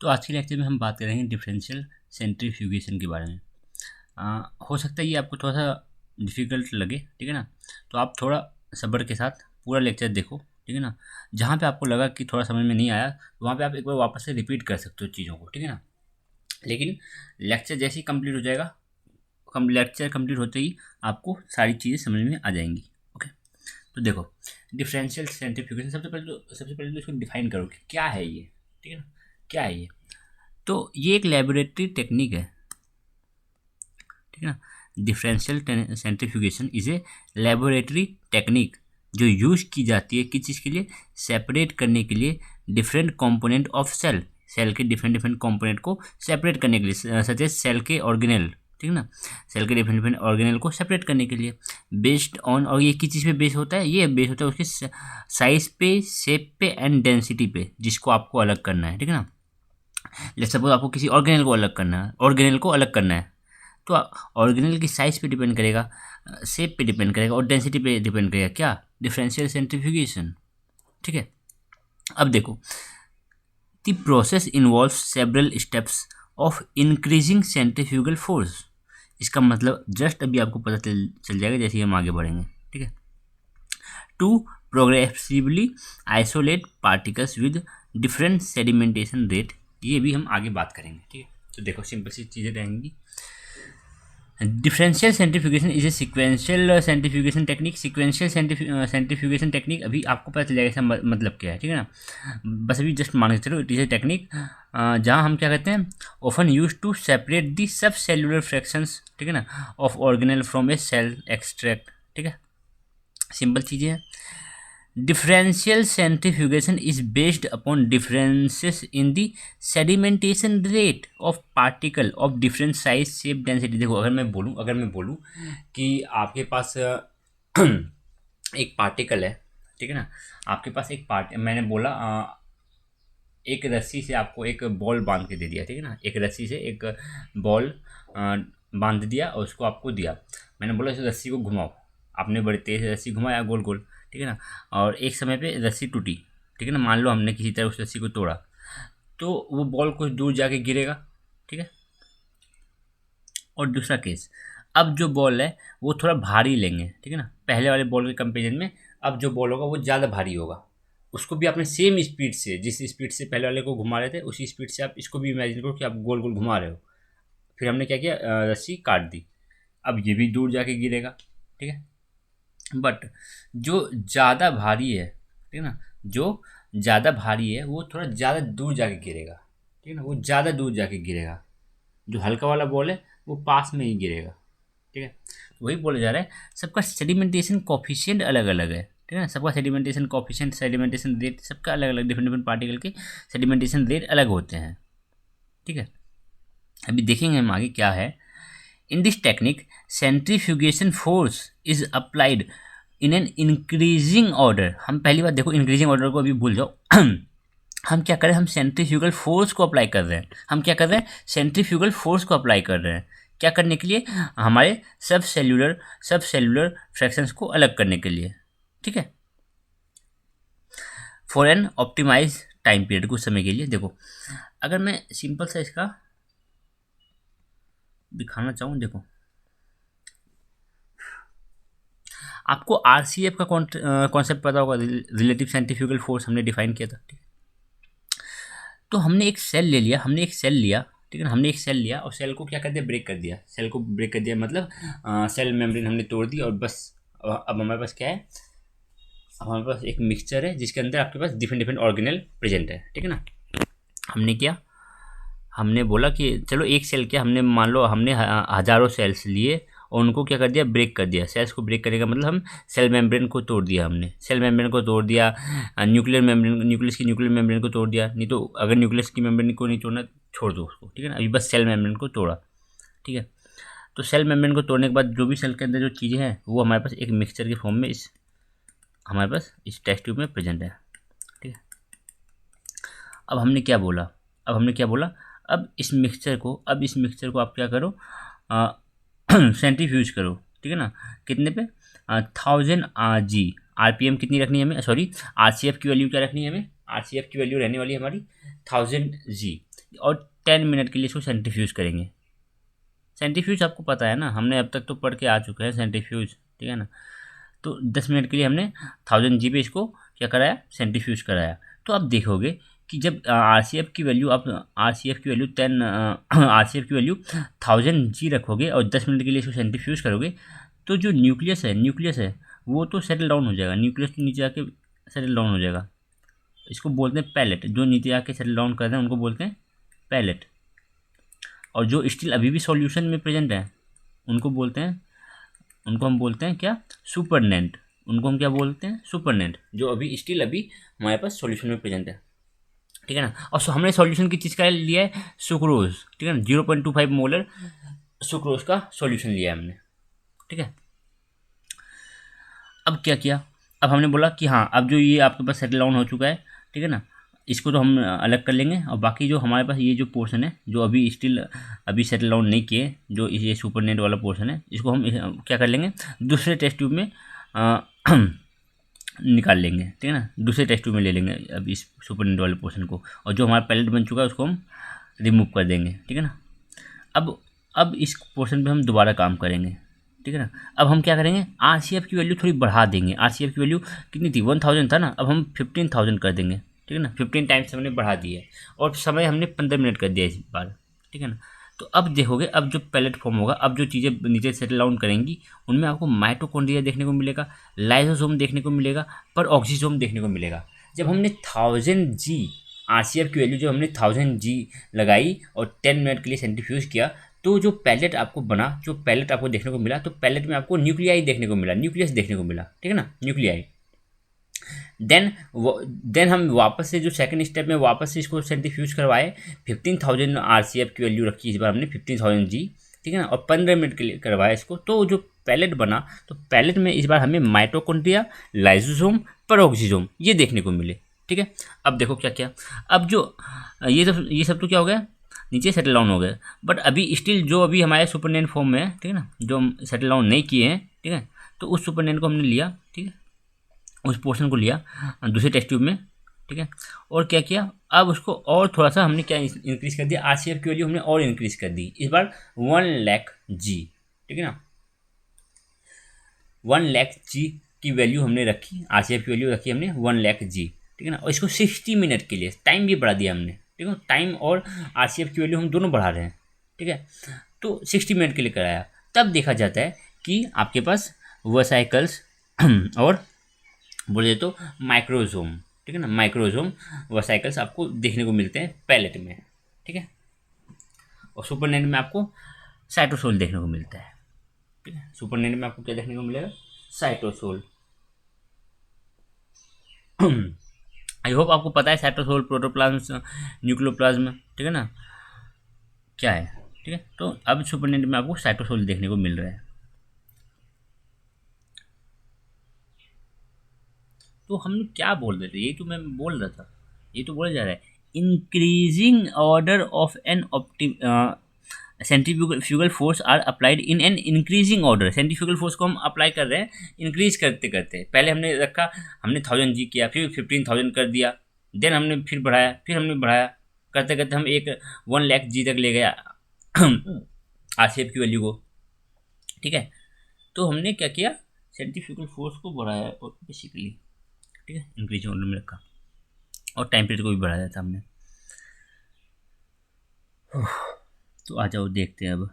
तो आज के लेक्चर में हम बात करेंगे डिफरेंशियल सेंट्रीफ्यूगेशन के बारे में। हो सकता है ये आपको थोड़ा सा डिफ़िकल्ट लगे, ठीक है ना। तो आप थोड़ा सब्र के साथ पूरा लेक्चर देखो, ठीक है ना। जहाँ पे आपको लगा कि थोड़ा समझ में नहीं आया तो वहाँ पे आप एक बार वापस से रिपीट कर सकते हो चीज़ों को, ठीक है ना। लेकिन लेक्चर जैसे ही कंप्लीट हो जाएगा, लेक्चर कंप्लीट होते ही आपको सारी चीज़ें समझ में आ जाएंगी। ओके, तो देखो, डिफरेंशियल सेंट्रीफ्यूगेशन सबसे पहले तो इसको डिफाइन करो कि क्या है ये, ठीक है ना। क्या है ये? तो ये एक लेबोरेटरी टेक्निक है, ठीक है ना। Differential centrifugation is a laboratory technique जो यूज की जाती है किस चीज़ के लिए, सेपरेट करने के लिए डिफरेंट कंपोनेंट ऑफ सेल के डिफरेंट डिफरेंट कंपोनेंट को सेपरेट करने के लिए, सच एज सेल के ऑर्गेनेल, ठीक है ना। सेल के डिफरेंट डिफरेंट ऑर्गेनेल को सेपरेट करने के लिए बेस्ड ऑन, और ये किस चीज़ पे बेस होता है, ये बेस होता है उसके साइज पे, शेप पे एंड डेंसिटी पे, जिसको आपको अलग करना है, ठीक है ना। लेट्स सपोज आपको किसी ऑर्गेनेल को अलग करना है, तो ऑर्गेनल की साइज पे डिपेंड करेगा, शेप पे डिपेंड करेगा और डेंसिटी पे डिपेंड करेगा, क्या, डिफरेंशियल सेंट्रीफ्यूगेशन, ठीक है। अब देखो, the process involve several steps of increasing centrifugal force. इसका मतलब जस्ट अभी आपको पता चल जाएगा जैसे ही हम आगे बढ़ेंगे, ठीक है। To progressively isolate particles with different sedimentation rate, ये भी हम आगे बात करेंगे, ठीक है। तो देखो, सिंपल सी चीज़ें रहेंगी। Differential centrifugation is a sequential centrifugation technique. Sequential centrifugation technique अभी आपको पता चल जाएगा इसका मतलब क्या है, ठीक है ना। बस अभी जस्ट मान के चलो, इट इज ए टेक्निक जहाँ हम क्या कहते हैं, often use to separate the subcellular fractions, ठीक है ना, of organelle from a cell extract, ठीक है। सिंपल चीज़ें हैं। Differential centrifugation is based upon differences in the sedimentation rate of particle of different size, shape, density। देखो, अगर मैं बोलूँ कि आपके पास एक पार्टिकल है, ठीक है ना। आपके पास मैंने बोला एक रस्सी से आपको एक बॉल बांध के दे दिया, ठीक है ना। एक रस्सी से एक बॉल बांध दिया और उसको आपको दिया। मैंने बोला इस रस्सी को घुमाओ, आपने बड़ी तेज़ रस्सी घुमाया गोल गोल, ठीक है ना। और एक समय पे रस्सी टूटी, ठीक है ना। मान लो हमने किसी तरह उस रस्सी को तोड़ा, तो वो बॉल कुछ दूर जाके गिरेगा, ठीक है। और दूसरा केस, अब जो बॉल है वो थोड़ा भारी लेंगे, ठीक है ना। पहले वाले बॉल के कंपेरिजन में अब जो बॉल होगा वो ज़्यादा भारी होगा। उसको भी आपने सेम स्पीड से, जिस स्पीड से पहले वाले को घुमा रहे थे उसी स्पीड से आप इसको भी इमेजिन करो कि आप गोल गोल घुमा रहे हो। फिर हमने क्या किया, रस्सी काट दी। अब ये भी दूर जाके गिरेगा, ठीक है। बट जो ज़्यादा भारी है, ठीक है ना, जो ज़्यादा भारी है वो थोड़ा ज़्यादा दूर जाके गिरेगा, ठीक है ना। वो ज़्यादा दूर जाके गिरेगा। जो हल्का वाला बॉल है वो पास में ही गिरेगा, ठीक है। तो वही बोला जा रहा है, सबका सेडिमेंटेशन कॉफिशिएंट अलग अलग है, ठीक है ना। सबका सेडिमेंटेशन कॉफिशिएंट, सेडिमेंटेशन रेट सबका अलग अलग, डिफरेंट डिफरेंट पार्टिकल के सेडिमेंटेशन रेट अलग होते हैं, ठीक है। अभी देखेंगे हम आगे क्या है। In this technique centrifugation force is applied in an increasing order. हम पहली बार देखो, इंक्रीजिंग ऑर्डर को अभी भूल जाओ हम क्या कर रहे हैं, हम सेंट्रीफ्यूगल फोर्स को अप्लाई कर रहे हैं। हम क्या कर रहे हैं, सेंट्रीफ्यूगल फोर्स को अप्लाई कर रहे हैं। क्या करने के लिए, हमारे सब सेलुलर फ्रैक्शंस को अलग करने के लिए, ठीक है। For an optimize time period, कुछ समय के लिए। देखो, अगर मैं सिंपल सा इसका दिखाना चाहूँ, देखो आपको आरसीएफ का कॉन्सेप्ट पता होगा, रिलेटिव सेंट्रीफ्यूगल फोर्स हमने डिफाइन किया था, ठीक है। तो हमने एक सेल लिया, ठीक है ना। हमने एक सेल लिया और सेल को क्या कर दिया, ब्रेक कर दिया। सेल को ब्रेक कर दिया मतलब सेल मेम्ब्रेन हमने तोड़ दी और बस अब हमारे पास क्या है, अब हमारे पास एक मिक्सचर है जिसके अंदर आपके पास डिफरेंट डिफरेंट ऑर्गेनल प्रेजेंट है, ठीक है ना। हमने क्या, हमने बोला कि चलो एक सेल क्या, हमने मान लो हमने हज़ारों सेल्स लिए और उनको क्या कर दिया, ब्रेक कर दिया। सेल्स को ब्रेक करने का मतलब हम सेल मेम्ब्रेन को तोड़ दिया, हमने सेल मेम्ब्रेन को तोड़ दिया। न्यूक्लियस मेम्ब्रेन को तोड़ दिया। नहीं तो अगर न्यूक्लियस की मेम्ब्रेन को नहीं तोड़ना छोड़ दो उसको, ठीक है ना। अभी बस सेल मेम्ब्रेन को तोड़ा, ठीक है। तो सेल मेम्ब्रेन को तोड़ने के बाद जो भी सेल के अंदर जो चीज़ें हैं वो हमारे पास एक मिक्सचर के फॉर्म में हमारे पास इस टेस्ट ट्यूब में प्रेजेंट है, ठीक है। अब हमने क्या बोला, अब इस मिक्सचर को आप क्या करो, सेंट्रीफ्यूज करो, ठीक है ना। कितने पे, 1000 G। आरपीएम कितनी रखनी है हमें, सॉरी आरसीएफ की वैल्यू क्या रखनी है हमें, आरसीएफ की वैल्यू रहने वाली है हमारी 1000 G। और 10 मिनट के लिए इसको सेंट्रीफ्यूज करेंगे। सेंट्रीफ्यूज आपको पता है ना, हमने अब तक तो पढ़ के आ चुके हैं सेंट्रीफ्यूज, ठीक है ना। तो 10 मिनट के लिए हमने 1000 G पे इसको क्या कराया, सेंट्रीफ्यूज कराया। तो आप देखोगे कि जब आर सी एफ की वैल्यू आप आर सी एफ की वैल्यू 10 आर सी एफ की वैल्यू 1000 G रखोगे और 10 मिनट के लिए इसको सेंट्रीफ्यूज करोगे, तो जो न्यूक्लियस है वो तो सेटल डाउन हो जाएगा, न्यूक्लियस तो नीचे आके सेटल डाउन हो जाएगा। इसको बोलते हैं पैलेट, जो नीचे आके सेटल डाउन करते हैं उनको बोलते हैं पैलेट। और जो स्टिल अभी भी सॉल्यूशन में प्रेजेंट है उनको हम बोलते हैं क्या, सुपरनेंट। उनको हम क्या बोलते हैं, सुपरनेंट, जो अभी स्टिल अभी हमारे पास सॉल्यूशन में प्रेजेंट है, ठीक है ना। और हमने सॉल्यूशन की चीज़ का लिया है, सुक्रोज, ठीक है ना, 0.25 मोलर सुक्रोज का सॉल्यूशन लिया है हमने, ठीक है। अब क्या किया, अब हमने बोला कि हाँ अब जो ये आपके पास सेटल डाउन हो चुका है, ठीक है ना, इसको तो हम अलग कर लेंगे। और बाकी जो हमारे पास ये जो पोर्शन है जो अभी स्टिल अभी सेटल डाउन नहीं किए, जो ये सुपरनेट वाला पोर्शन है, इसको हम क्या कर लेंगे, दूसरे टेस्ट ट्यूब में निकाल लेंगे, ठीक है ना, दूसरे टेस्ट ट्यूब में ले लेंगे अब इस सुपरनेट वाले पोर्शन को। और जो हमारा पैलेट बन चुका है उसको हम रिमूव कर देंगे, ठीक है ना। अब इस पोर्शन पे हम दोबारा काम करेंगे, ठीक है ना। अब हम क्या करेंगे, आर सी एफ की वैल्यू थोड़ी बढ़ा देंगे। आर सी एफ की वैल्यू कितनी थी, 1000 था ना, अब हम 15000 कर देंगे, ठीक है ना। 15 टाइम्स हमने बढ़ा दिया और समय हमने 15 मिनट कर दिया इस बार, ठीक है ना। तो अब देखोगे, अब जो पैलेट फॉर्म होगा, अब जो चीज़ें नीचे सेटल डाउन करेंगी उनमें आपको माइटोकॉन्ड्रिया देखने को मिलेगा, लाइसोसोम देखने को मिलेगा, पर ऑक्सीसोम देखने को मिलेगा। जब हमने 1000 G आर सी एफ की वैल्यू, जब हमने 1000 G लगाई और 10 मिनट के लिए सेंट्रीफ्यूज किया, तो जो पैलेट आपको बना, जो पैलेट आपको देखने को मिला, तो पैलेट में आपको न्यूक्लियाई देखने को मिला, न्यूक्लियस देखने को मिला, ठीक है ना, न्यूक्लियाई। देन हम वापस से जो सेकंड स्टेप में वापस से इसको सेंट्रीफ्यूज करवाए, 15000 आर सी एफ की वैल्यू रखी इस बार हमने 15000 G, ठीक है ना, और 15 मिनट के लिए करवाया इसको। तो जो पैलेट बना, तो पैलेट में इस बार हमें माइटोकॉन्ड्रिया, लाइसोसोम, पेरोक्सिसोम ये देखने को मिले, ठीक है। अब देखो क्या क्या, अब जो ये सब तो क्या हो गया, नीचे सेटल डाउन हो गए, बट अभी स्टिल जो अभी हमारे सुपरनेट फॉर्म में है, ठीक है ना, जो हम सेटल डाउन नहीं किए हैं, ठीक है, तो उस सुपरनेट को हमने लिया, ठीक है, उस पोर्शन को लिया दूसरे टेस्ट ट्यूब में, ठीक है, और क्या किया, अब उसको और थोड़ा सा हमने क्या इंक्रीज कर दिया, आर सी एफ की वैल्यू हमने और इंक्रीज कर दी इस बार 1,00,000G, ठीक है ना, 1,00,000G की वैल्यू हमने रखी, आर सी एफ की वैल्यू रखी हमने 1,00,000G, ठीक है ना। और इसको 60 मिनट के लिए टाइम भी बढ़ा दिया हमने, ठीक है, टाइम और आर सी एफ की वैल्यू हम दोनों बढ़ा रहे हैं, ठीक है। तो 60 मिनट के लिए कराया, तब देखा जाता है कि आपके पास वेसाइकल्स और बोले तो माइक्रोजोम, ठीक है ना, माइक्रोजोम वेसाइकल्स आपको देखने को मिलते हैं पैलेट में, ठीक है। और सुपरनेट में आपको साइटोसोल देखने को मिलता है, ठीक है। सुपरनेट में आपको क्या देखने को मिलेगा, साइटोसोल। आई होप आपको पता है साइटोसोल, प्रोटोप्लाज्म, न्यूक्लियोप्लाज्म, ठीक है ना, क्या है, ठीक है। तो अब सुपरनेट में आपको साइटोसोल देखने को मिल रहा है। तो हम क्या बोल रहे थे, ये तो मैं बोल रहा था, ये तो बोला जा रहा है, increasing order of an centrifugal force are applied in an increasing order. Centrifugal force को हम अप्लाई कर रहे हैं इंक्रीज करते करते, पहले हमने रखा, हमने 1000G किया, फिर 15,000 कर दिया, देन हमने फिर बढ़ाया, फिर हमने बढ़ाया, करते करते हम एक 1,00,000G तक ले गया आर सी एफ की वैल्यू को, ठीक है। तो हमने क्या किया, सेंट्रीफ्यूगल फोर्स को बढ़ाया और बेसिकली, ठीक है, इंक्रीजिंग ऑर्डर में रखा और टाइम पीरियड को भी बढ़ाया था हमने। तो आ जाओ देखते हैं अब।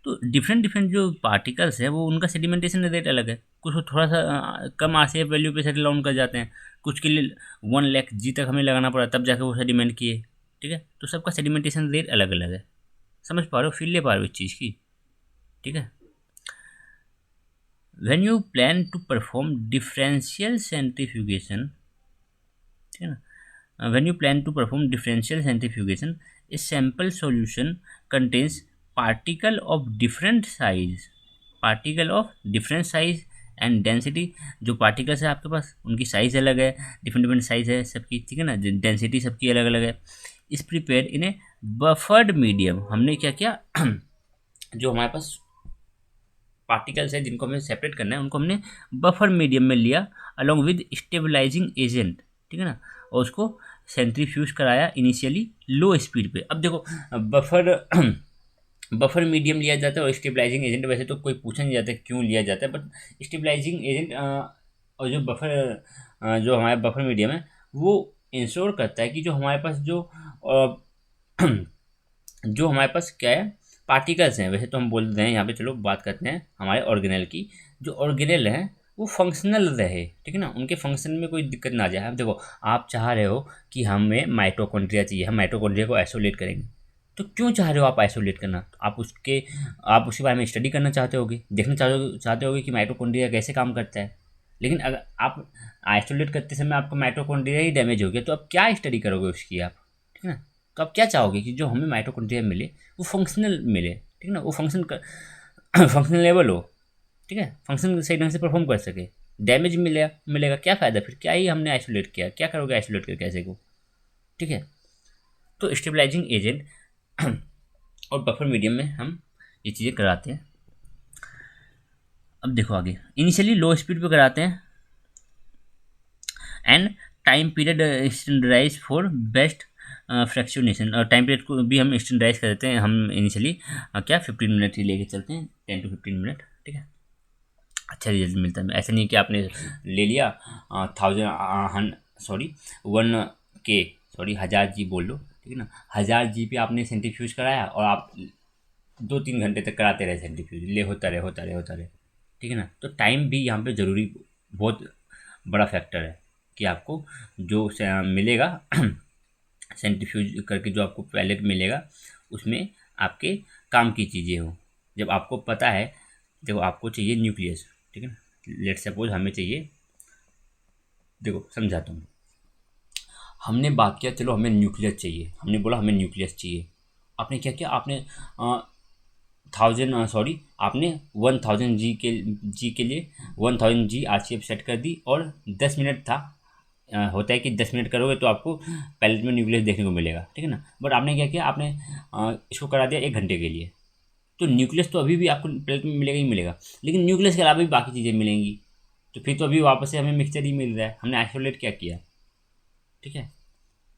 तो डिफरेंट जो पार्टिकल्स है वो उनका सेडिमेंटेशन रेट अलग है, कुछ थोड़ा सा कम आर सी एफ वैल्यू पे सेटल डाउन कर जाते हैं, कुछ के लिए 1,00,000G तक हमें लगाना पड़ा तब जाकर वो सेडिमेंट किए, ठीक है। तो सबका सेडिमेंटेशन रेट अलग अलग है, समझ पा रहे हो, फील ले पा रहे हो इस चीज़ की, ठीक है। When you plan to perform differential centrifugation, ठीक है ना, when you plan to perform differential centrifugation, a sample solution contains particle of different size, particle of different size and density. जो पार्टिकल्स है आपके पास उनकी साइज़ अलग है, डिफरेंट साइज है सबकी, ठीक है ना, डेंसिटी सबकी अलग अलग है। इस prepare in A buffered medium, हमने क्या किया जो हमारे पास पार्टिकल्स है जिनको हमें सेपरेट करना है उनको हमने बफर मीडियम में लिया अलॉन्ग विद स्टेबलाइजिंग एजेंट, ठीक है ना, और उसको सेंट्रीफ्यूज कराया इनिशियली लो स्पीड पे। अब देखो बफर मीडियम लिया जाता है और स्टेबलाइजिंग एजेंट वैसे तो कोई पूछा नहीं जाता क्यों लिया जाता है, बट स्टेबलाइजिंग एजेंट और जो जो हमारा बफर मीडियम है वो इंश्योर करता है कि जो हमारे पास जो हमारे पास क्या है पार्टिकल्स हैं, वैसे तो हम बोल रहे हैं यहाँ पे, चलो बात करते हैं हमारे ऑर्गेनेल की। जो ऑर्गेनेल हैं वो फंक्शनल रहे, ठीक है ना, उनके फंक्शन में कोई दिक्कत ना आ जाए। अब देखो आप चाह रहे हो कि हमें माइटोकॉन्ड्रिया चाहिए, हम माइटोकॉन्ड्रिया को आइसोलेट करेंगे, तो क्यों चाह रहे हो आप आइसोलेट करना? तो आप उसके बारे में स्टडी करना चाहते होगे, देखना चाहते होगे कि माइटोकॉन्ड्रिया कैसे काम करता है। लेकिन अगर आप आइसोलेट करते समय आपका माइटोकॉन्ड्रिया ही डैमेज हो गया तो अब क्या स्टडी करोगे उसकी आप, ठीक है ना। तो आप क्या चाहोगे कि जो हमें माइटोकॉन्ड्रिया मिले वो फंक्शनल मिले, ठीक है ना, वो फंक्शनल लेवल हो, ठीक है, फंक्शन सही ढंग से परफॉर्म कर सके। डैमेज मिलेगा क्या फ़ायदा, फिर क्या ही हमने आइसोलेट किया, क्या करोगे आइसोलेट करके ऐसे को, ठीक है। तो स्टेबलाइजिंग एजेंट और बफर मीडियम में हम ये चीज़ें कराते हैं। अब देखो आगे, इनिशियली लो स्पीड पे कराते हैं and time period standardize for best fractionation. और टाइम पीरियड को भी हम स्टैंडर्डाइज कर देते हैं, हम इनिशियली क्या 15 मिनट ही लेके चलते हैं, 10 to 15 मिनट, ठीक है। अच्छा रिजल्ट मिलता है, ऐसा नहीं कि आपने ले लिया 1000 जी बोल लो, ठीक है ना, 1000 जी पे आपने सेंट्रीफ्यूज कराया और आप 2-3 घंटे तक कराते रहे सेंट्रीफ्यूज, होता रहे, ठीक है ना। तो टाइम भी यहाँ पे ज़रूरी, बहुत बड़ा फैक्टर है कि आपको जो मिलेगा सेंट्रीफ्यूज करके जो आपको पैलेट मिलेगा उसमें आपके काम की चीज़ें हो। जब आपको पता है, देखो आपको चाहिए न्यूक्लियस, ठीक है ना, लेट सपोज हमें चाहिए, देखो समझाता हूँ, हमने बात किया चलो हमें न्यूक्लियस चाहिए, हमने बोला हमें न्यूक्लियस चाहिए, आपने क्या किया, आपने आपने 1000 जी के लिए 1000 जी RCF सेट कर दी और 10 मिनट था। होता है कि 10 मिनट करोगे तो आपको पैलेट में न्यूक्लियस देखने को मिलेगा, ठीक है ना, बट आपने क्या किया, आपने इसको करा दिया 1 घंटे के लिए, तो न्यूक्लियस तो अभी भी आपको पैलेट में मिलेगा ही मिलेगा, लेकिन न्यूक्लियस के अलावा भी बाकी चीज़ें मिलेंगी, तो फिर तो अभी वापस से हमें मिक्सचर ही मिल रहा है, हमने आइसोलेट क्या किया, ठीक है।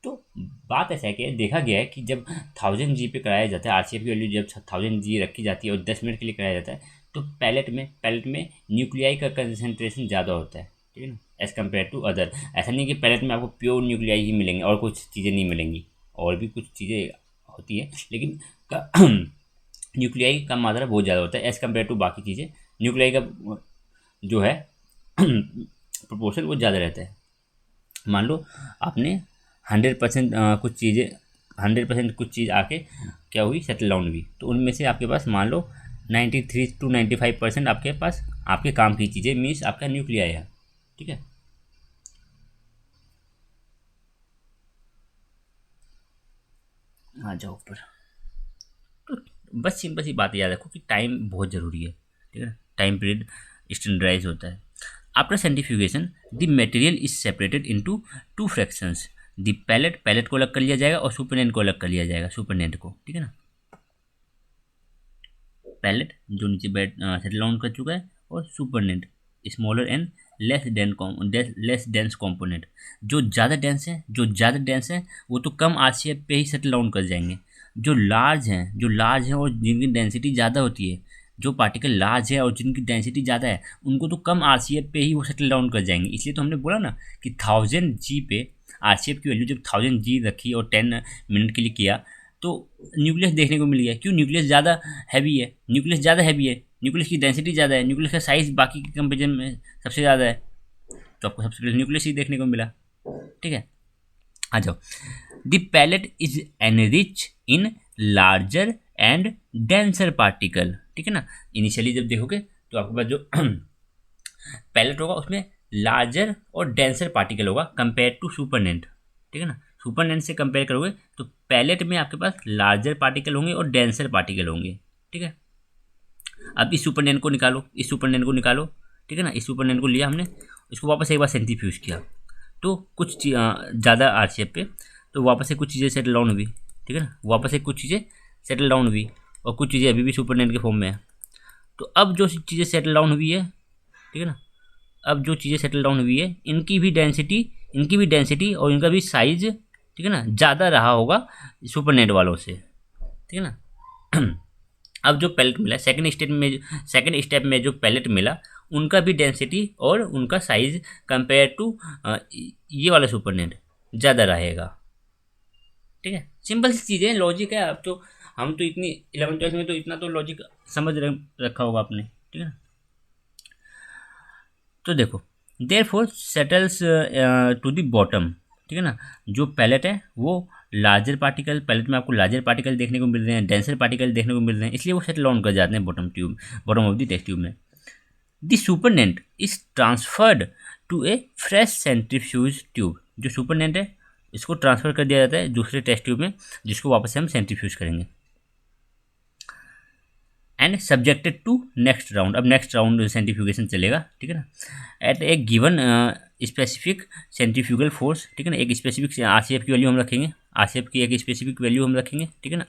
तो बात ऐसा है कि देखा गया है कि जब 1000 जी पे कराया जाता है RCF की वैल्यू, जब 1000 जी रखी जाती है और 10 मिनट के लिए कराया जाता है, तो पैलेट में न्यूक्लियाई का कंसनट्रेशन ज़्यादा होता है, ठीक है ना, एज़ कम्पेयर टू अदर। ऐसा नहीं कि पैलेट में आपको प्योर न्यूक्लियाई ही मिलेंगे और कुछ चीज़ें नहीं मिलेंगी, और भी कुछ चीज़ें होती है, लेकिन न्यूक्लियाई का मात्रा बहुत ज़्यादा होता है एज़ कम्पेयर टू बाकी चीज़ें। न्यूक्लियाई का जो है प्रोपोर्शन वो ज़्यादा रहता है। मान लो आपने 100% कुछ चीज़ें 100% कुछ चीज़ आके क्या हुई, सेटल डाउन हुई, तो उनमें से आपके पास मान लो 93 to 95% आपके पास आपके काम की चीज़ें मीन्स आपका न्यूक्लियाई है, ठीक है। आ जाओ ऊपर। तो बस सिंपल सी बात याद रखो कि टाइम बहुत ज़रूरी है, ठीक है ना, टाइम पीरियड स्टैंडर्डाइज होता है। After centrifugation the material is separated into 2 fractions. The pellet को अलग कर लिया जाएगा और सुपरनेंट को अलग कर लिया जाएगा, सुपरनेंट को, ठीक है ना। पैलेट जो नीचे सेटल डाउन कर चुका है और supernatant smaller and less dense component. जो ज़्यादा डेंस है वो तो कम RCF पे ही सेटल डाउन कर जाएंगे। जो लार्ज हैं और जिनकी डेंसिटी ज़्यादा होती है, जो पार्टिकल लार्ज है और जिनकी डेंसिटी ज़्यादा है उनको तो कम RCF पे ही वो सेटल डाउन कर जाएंगे। इसलिए तो हमने बोला ना कि 1000 जी पे RCF की वैल्यू जब 1000 जी रखी और 10 मिनट के लिए किया तो न्यूक्लियस देखने को मिल गया। क्यों? न्यूक्लियस ज़्यादा हैवी है, न्यूक्लियस की डेंसिटी ज़्यादा है, न्यूक्लियस का साइज़ बाकी के कंपेरिजन में सबसे ज़्यादा है, तो आपको सबसे पहले न्यूक्लियस ही देखने को मिला, ठीक है। आ जाओ, the pellet is enrich in larger and denser particle, ठीक है ना। इनिशियली जब देखोगे तो आपके पास जो पैलेट होगा उसमें लार्जर और डेंसर पार्टिकल होगा कंपेयर टू सुपरनेंट, ठीक है ना। सुपरनेंट से कंपेयर करोगे तो पैलेट में आपके पास लार्जर पार्टिकल होंगे और डेंसर पार्टिकल होंगे, ठीक है। अब इस सुपरनेंट को निकालो, ठीक है ना। इस सुपरनेंट को लिया हमने, इसको वापस एक बार सेंट्रीफ्यूज किया तो कुछ ज़्यादा RCF पे, तो वापस से कुछ चीज़ें सेटल डाउन हुई, ठीक है ना, और कुछ चीज़ें अभी भी सुपरनेंट के फॉर्म में है। तो अब जो चीज़ें सेटल डाउन हुई है, ठीक है ना, इनकी भी डेंसिटी और इनका भी साइज ठीक है ना, ज़्यादा रहा होगा सुपरनेट वालों से, ठीक है ना। अब जो पैलेट मिला सेकंड स्टेप में जो पैलेट मिला, उनका भी डेंसिटी और उनका साइज कंपेयर टू ये वाला सुपरनेट ज़्यादा रहेगा, ठीक है। सिंपल सी चीज़ें, लॉजिक है। अब तो हम तो इतनी 11th 12th में तो इतना तो लॉजिक रखा होगा आपने, ठीक है ना। तो देखो, therefore settles to the bottom, ठीक है ना। जो पैलेट है वो लार्जर पार्टिकल, पैलेट में आपको लार्जर पार्टिकल देखने को मिल रहे हैं, डेंसर पार्टिकल देखने को मिल रहे हैं, इसलिए वो सेटल डाउन कर जाते हैं bottom of the test tube में। The supernatant is transferred to a fresh centrifuge tube. जो सुपरनेट है इसको ट्रांसफ़र कर दिया जाता है दूसरे टेस्ट ट्यूब में, जिसको वापस से हम सेंट्रीफ्यूज करेंगे। And subjected to next round, अब नेक्स्ट राउंड सेंट्रीफ्यूगेशन चलेगा, ठीक है ना। At a given specific centrifugal force, ठीक है ना, एक स्पेसिफिक आरसीएफ की वैल्यू हम रखेंगे, आरसीएफ की एक स्पेसिफिक वैल्यू हम रखेंगे, ठीक है ना।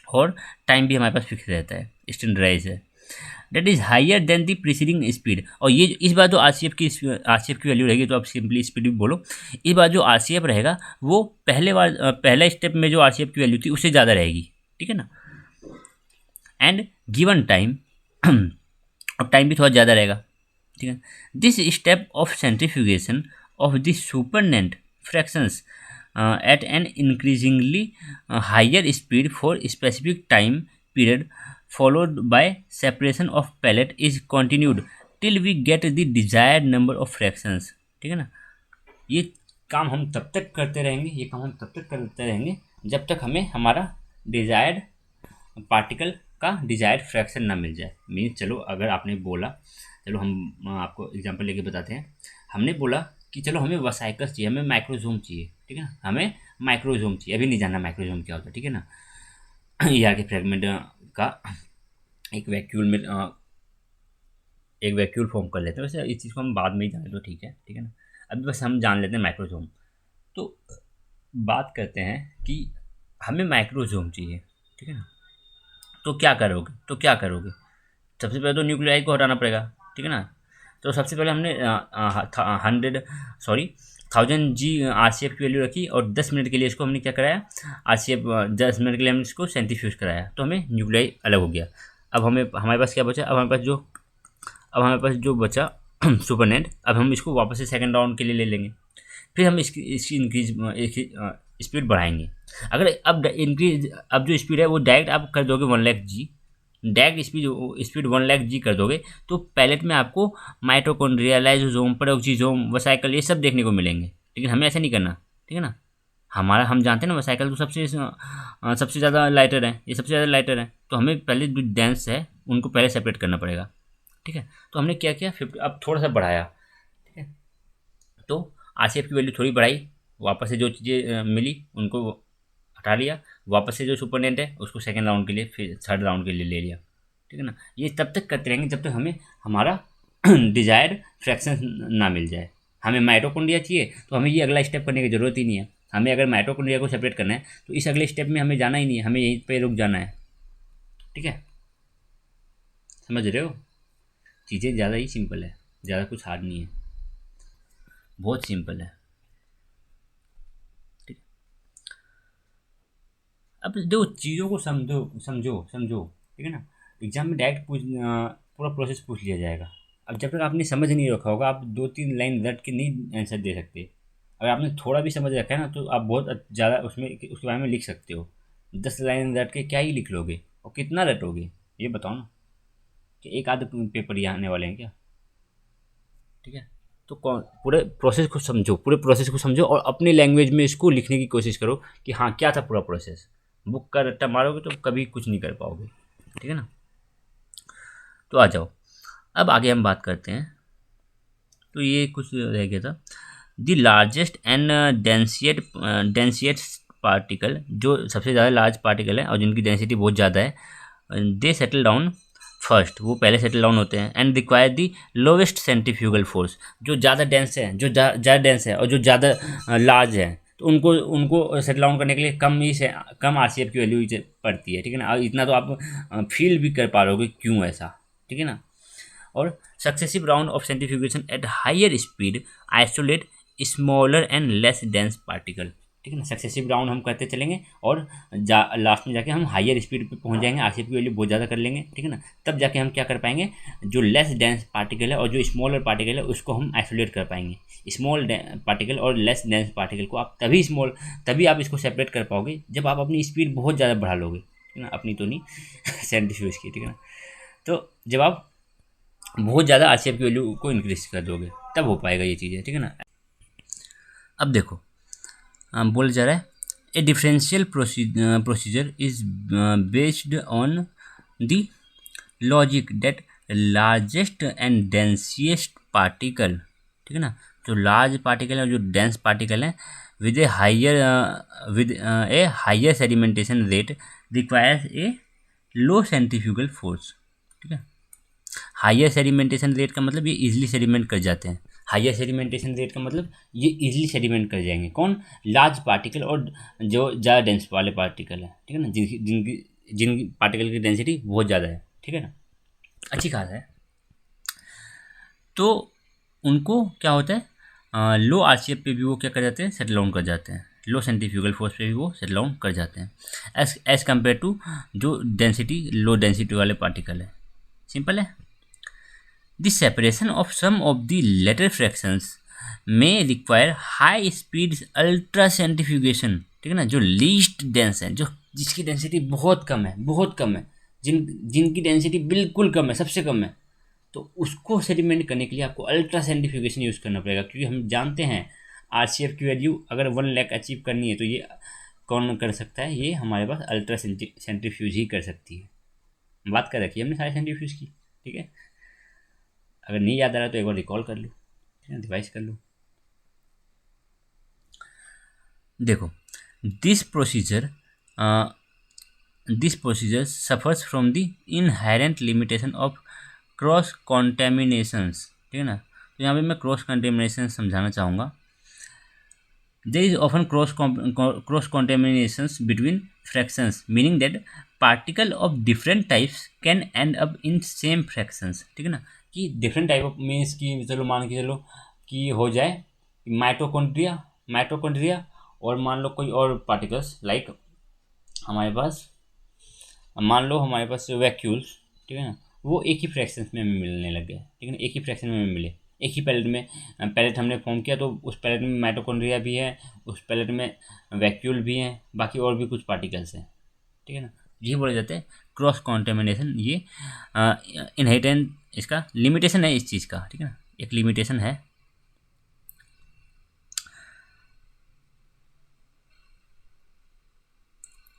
और टाइम भी हमारे पास फिक्स रहता है, स्टैंडर्डाइज है, that is higher than the preceding speed. और ये इस बार जो आरसीएफ की वैल्यू रहेगी, तो आप सिंपली स्पीड भी बोलो, इस बार जो आरसीएफ रहेगा वो पहला स्टेप में जो आरसीएफ की वैल्यू थी उससे ज़्यादा रहेगी, ठीक है ना। एंड गिवन टाइम, और टाइम भी थोड़ा ज़्यादा रहेगा, ठीक है। This step of centrifugation of the supernate fractions at an increasingly higher speed for specific time period followed by separation of pellet is continued till we get the desired number of fractions, ठीक है ना। ये काम हम तब तक करते रहेंगे जब तक हमें हमारा डिजायर्ड पार्टिकल का डिजायर्ड फ्रैक्शन ना मिल जाए। मीन्स चलो, अगर आपने बोला, चलो हम आपको एग्जांपल लेके बताते हैं। हमने बोला कि चलो हमें वसाइकस चाहिए, हमें माइक्रोजोम चाहिए, ठीक है ना, हमें माइक्रोजोम चाहिए, अभी नहीं जानना माइक्रोजोम क्या होता है, ठीक है ना। ईआर के फ्रेगमेंट का एक वैक्यूल फॉर्म कर लेते हैं। वैसे इस चीज़ को हम बाद में ही जाने तो ठीक है ना। अभी बस हम जान लेते हैं माइक्रोजोम। तो बात करते हैं कि हमें माइक्रोजोम चाहिए, ठीक है ना। तो क्या करोगे? सबसे पहले तो न्यूक्लियाई को हटाना पड़ेगा, ठीक है ना। तो सबसे पहले हमने 1000 जी आरसीएफ की वैल्यू रखी, और 10 मिनट के लिए इसको हमने क्या कराया, आरसीएफ 10 मिनट के लिए हमने इसको सेंट्रीफ्यूज कराया, तो हमें न्यूक्लियाई अलग हो गया। अब हमारे पास क्या बचा, अब हमारे पास जो बचा सुपरनेट, अब हम इसको वापस से सेकंड राउंड के लिए ले लेंगे। फिर हम इसकी इंक्रीज स्पीड बढ़ाएंगे। अगर अब जो स्पीड है वो डायरेक्ट आप कर दोगे 1,00,000 जी, डायरेक्ट स्पीड 1,00,000 जी कर दोगे, तो पैलेट में आपको माइटोकॉन्ड्रिया, लाइसोसोम, पेरोक्सीसोम, वसाइकल ये सब देखने को मिलेंगे। लेकिन हमें ऐसा नहीं करना, ठीक है ना। हम जानते हैं ना, वसाइकल तो सबसे ज़्यादा लाइटर है, ये सबसे ज़्यादा लाइटर है, तो हमें पहले जो डेंस है उनको पहले सेपरेट करना पड़ेगा, ठीक है। तो हमने क्या किया, 50 अब थोड़ा सा बढ़ाया, ठीक है। तो आरसीएफ की वैल्यू थोड़ी बढ़ाई, वापस से जो चीज़ें मिली उनको हटा लिया, वापस से जो सुपरनेट है उसको सेकंड राउंड के लिए, फिर थर्ड राउंड के लिए ले लिया, ठीक है ना। ये तब तक करते रहेंगे जब तक हमें हमारा डिजायर्ड फ्रैक्शन ना मिल जाए। हमें माइटोकॉन्ड्रिया चाहिए तो हमें ये अगला स्टेप करने की ज़रूरत ही नहीं है। हमें अगर माइटोकॉन्ड्रिया को सेपरेट करना है तो इस अगले स्टेप में हमें जाना ही नहीं है, हमें यहीं पे रुक जाना है, ठीक है। समझ रहे हो, चीज़ें ज़्यादा ही सिंपल है, ज़्यादा कुछ हार्ड नहीं है, बहुत सिंपल है, ठीक। अब जो चीज़ों को समझो, ठीक है ना। एग्जाम में डायरेक्ट पूरा प्रोसेस पूछ लिया जाएगा। अब जब तक आपने समझ नहीं रखा होगा, आप 2-3 लाइन रट के नहीं आंसर दे सकते। अगर आपने थोड़ा भी समझ रखा है ना, तो आप बहुत ज़्यादा उसके बारे में लिख सकते हो। 10 लाइन रट के क्या ही लिख लोगे, और कितना रटोगे, ये बताओ ना। कि एक आध पेपर यहाँ आने वाले हैं क्या, ठीक है। तो पूरे प्रोसेस को समझो और अपनी लैंग्वेज में इसको लिखने की कोशिश करो कि हाँ क्या था पूरा प्रोसेस। बुक का रट्टा मारोगे तो कभी कुछ नहीं कर पाओगे, ठीक है ना। तो आ जाओ, अब आगे हम बात करते हैं। तो ये कुछ रह गया था, the largest and densest particle, जो सबसे ज़्यादा लार्ज पार्टिकल है और जिनकी डेंसिटी बहुत ज़्यादा है, दे सेटल डाउन फर्स्ट, वो पहले सेटल डाउन होते हैं। And require the lowest centrifugal force, जो ज़्यादा डेंस है, ज़्यादा डेंस है और जो ज़्यादा लार्ज है, तो उनको सेटल डाउन करने के लिए कम आरसीएफ की वैल्यू पड़ती है, ठीक है ना। और इतना तो आप फील भी कर पा रहे हो क्यों ऐसा, ठीक है ना। और successive round of centrifugation at higher speed isolate smaller and less dense particle, ठीक है ना। सक्सेसिव राउंड हम करते चलेंगे और लास्ट में जाके हम हायर स्पीड पे पहुंच जाएंगे, आरसीएफ की वैल्यू बहुत ज़्यादा कर लेंगे, ठीक है ना। तब जाके हम क्या कर पाएंगे, जो लेस डेंस पार्टिकल है और जो स्मॉलर पार्टिकल है उसको हम आइसोलेट कर पाएंगे। स्मॉल पार्टिकल और लेस डेंस पार्टिकल को आप तभी आप इसको सेपरेट कर पाओगे जब आप अपनी स्पीड बहुत ज़्यादा बढ़ा लोगे, ठीक है ना। अपनी तो नहीं सेंट्रीफ्यूज की, ठीक है ना। तो जब आप बहुत ज़्यादा आरसीएफ की वैल्यू को इंक्रीज कर दोगे तब हो पाएगा ये चीज़ें, ठीक है ना। अब देखो बोला जा रहा है a differential procedure is based on the logic that largest and densest particle, ठीक है ना, जो लार्ज पार्टिकल है और जो डेंस पार्टिकल है with a higher sedimentation rate requires a low centrifugal force, ठीक है। हायर सेडिमेंटेशन रेट का मतलब ये इजीली सेडिमेंट कर जाते हैं। हायर सेडिमेंटेशन रेट का मतलब ये इजीली सेडिमेंट कर जाएंगे कौन, लार्ज पार्टिकल और जो ज़्यादा डेंस वाले पार्टिकल है, ठीक है ना, जिनकी पार्टिकल की डेंसिटी बहुत ज़्यादा है, ठीक है ना, अच्छी खास है। तो उनको क्या होता है, लो आरसीएफ पे भी वो क्या कर जाते हैं, सेटल डाउन कर जाते हैं, लो सेंट्रीफ्यूगल फोर्स पे भी वो सेटल डाउन कर जाते हैं एज कम्पेयर टू जो डेंसिटी लो डेंसिटी वाले पार्टिकल है। सिंपल है। The separation of some of the latter fractions may require high speed ultra centrifugation, ठीक है ना, जो लीस्ट डेंस है, जो जिसकी डेंसिटी बहुत कम है, जिनकी डेंसिटी बिल्कुल कम है, सबसे कम है, तो उसको सेडिमेंट करने के लिए आपको अल्ट्रा सेंट्रीफ्यूगेशन यूज़ करना पड़ेगा। क्योंकि हम जानते हैं आरसीएफ की वैल्यू अगर 1 लाख अचीव करनी है तो ये कौन कर सकता है, ये हमारे पास अल्ट्रा सेंट्रीफ्यूज ही कर सकती है। बात कर रखी है हमने सारे सेंट्रीफ्यूज की, ठीक है। अगर नहीं याद आ रहा तो एक बार रिकॉल कर लो, ठीक है, रिवाइज कर लो। देखो this procedure suffers from the inherent limitation of cross contaminations, ठीक है ना। तो यहाँ पे मैं क्रॉस कॉन्टेमिनेशन समझाना चाहूँगा। There is often cross contaminations between fractions meaning that particle of different types can end up in same fractions, ठीक है ना, कि डिफरेंट टाइप ऑफ मीन्स की चलो मान के चलो कि हो जाए माइटोकॉन्ड्रिया और मान लो कोई और पार्टिकल्स लाइक हमारे पास मान लो हमारे पास वैक्यूल्स, ठीक है ना, वो एक ही फ्रैक्शंस में मिलने लग गए, ठीक है ना, एक ही फ्रैक्शन में मिले, एक ही पैलेट में पैलेट हमने फॉर्म किया तो उस पैलेट में माइटोकॉन्ड्रिया भी है, उस पैलेट में वैक्यूल भी हैं, बाकी और भी कुछ पार्टिकल्स हैं, ठीक है ना। ये बोले जाते हैं क्रॉस कॉन्टेमिनेशन। ये इनहेरिटेंट इसका लिमिटेशन है इस चीज़ का, ठीक है ना, एक लिमिटेशन है।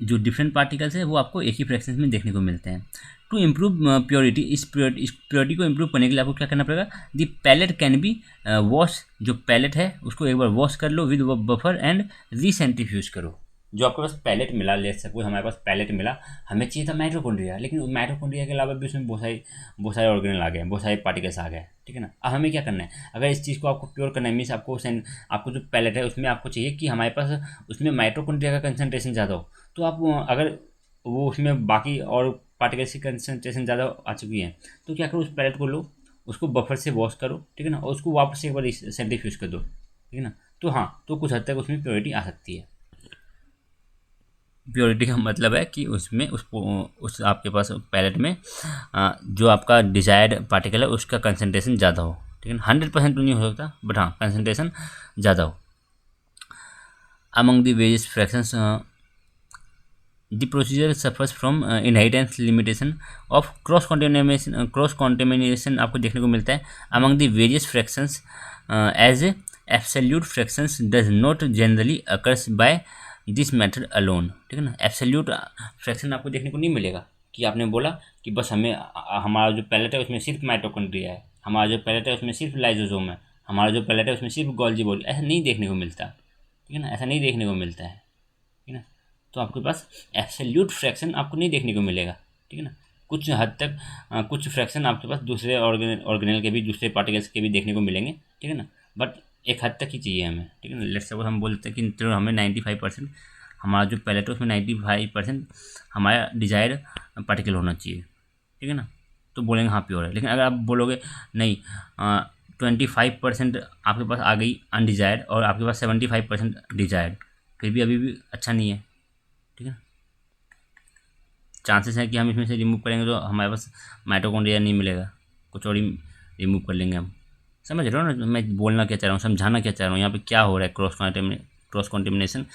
जो डिफरेंट पार्टिकल्स है वो आपको एक ही फ्रैक्शन में देखने को मिलते हैं। टू इम्प्रूव प्योरिटी, इस प्योरिटी को इम्प्रूव करने के लिए आपको क्या करना पड़ेगा, दी पैलेट कैन बी वॉश, जो पैलेट है उसको एक बार वॉश कर लो विद बफर एंड रीसेंट्रीफ्यूज करो। जो आपके पास पैलेट मिला, ले सपोज हमारे पास पैलेट मिला, हमें चाहिए था माइटोकॉन्ड्रिया, लेकिन माइटोकॉन्ड्रिया के अलावा भी उसमें बहुत सारे ऑर्गेनल आ गए, बहुत सारे पार्टिकल्स आ गए, ठीक है ना। अब हमें क्या करना है, अगर इस चीज़ को आपको प्योर करना है मीन्स आपको जो पैलेट है उसमें आपको चाहिए कि हमारे पास उसमें माइटोकॉन्ड्रिया का कंसनट्रेशन ज़्यादा हो, तो आप अगर वो उसमें बाकी और पार्टिकल्स की कंसनट्रेशन ज़्यादा आ चुकी है तो क्या करो, उस पैलेट को लो, उसको बफर से वॉश करो, ठीक है ना, और उसको वापस एक बार सेंट्रीफ्यूज कर दो, ठीक है ना। तो हाँ, तो कुछ हद तक उसमें प्योरिटी आ सकती है। प्योरिटी का मतलब है कि उसमें उस आपके पास पैलेट में जो आपका डिजायर्ड पार्टिकल है उसका कंसनट्रेशन ज़्यादा हो, ठीक है ना। 100% तो नहीं हो सकता बट हाँ कंसनट्रेशन ज़्यादा हो। Among the various fractions the procedure suffers from inherent limitation of cross contamination आपको देखने को मिलता है among the various fractions as absolute fractions does not generally occurs by this method alone, ठीक है ना। एब्सोल्यूट फ्रैक्शन आपको देखने को नहीं मिलेगा कि आपने बोला कि बस हमारा जो पैलेट है उसमें सिर्फ माइटोकॉन्ड्रिया है, हमारा जो पैलेट है उसमें सिर्फ लाइजोसोम है, हमारा जो पैलेट है उसमें सिर्फ गोल्जी बॉडी, ऐसा नहीं देखने को मिलता, ठीक है ना, ऐसा नहीं देखने को मिलता है, ठीक है ना। तो आपके पास एब्सोल्यूट फ्रैक्शन आपको नहीं देखने को मिलेगा, ठीक है ना। कुछ हद तक कुछ फ्रैक्शन आपके पास दूसरे ऑर्गेनल के भी, दूसरे पार्टिकल्स के भी देखने को मिलेंगे, ठीक है ना, बट एक हद तक ही चाहिए हमें, ठीक है ना। लेट्स सपोज हम बोलते हैं कि चलो हमें 95% हमारा जो पैलेट है उसमें 95% हमारा डिजायर्ड पार्टिकल होना चाहिए, ठीक है ना, तो बोलेंगे हाँ प्योर है। लेकिन अगर आप बोलोगे नहीं 25% आपके पास आ गई अनडिजायर्ड और आपके पास 75% डिजायर्ड, फिर भी अभी भी अच्छा नहीं है, ठीक है। चांसेस है कि हम इसमें से रिमूव करेंगे तो हमारे पास माइटोकॉन्ड्रिया नहीं मिलेगा, कुछ और ही रिमूव कर लेंगे हम। समझ रहे हो ना मैं बोलना क्या चाह रहा हूँ, समझाना क्या चाह रहा हूँ, यहाँ पे क्या हो रहा है, क्रॉस कॉन्टेमिनेशन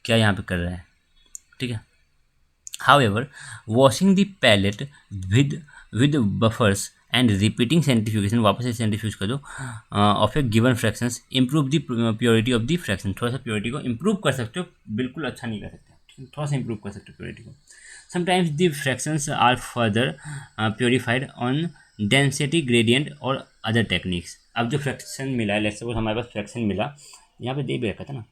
क्या यहाँ पे कर रहा है, ठीक है। However, washing the palette with buffers and repeating centrifugation, वापस से centrifuge कर दो of a given fractions improve the purity of the fraction। थोड़ा सा प्योरिटी को इम्प्रूव कर सकते हो, बिल्कुल अच्छा नहीं कर सकते, थोड़ा सा इम्प्रूव कर सकते हो प्योरिटी को। Sometimes the fractions are further purified on density gradient और other techniques। अब जो फ्रैक्शन मिला है, लेट्स सपोज हमारे पास फ्रैक्शन मिला, यहाँ पे दे भी रखा था ना,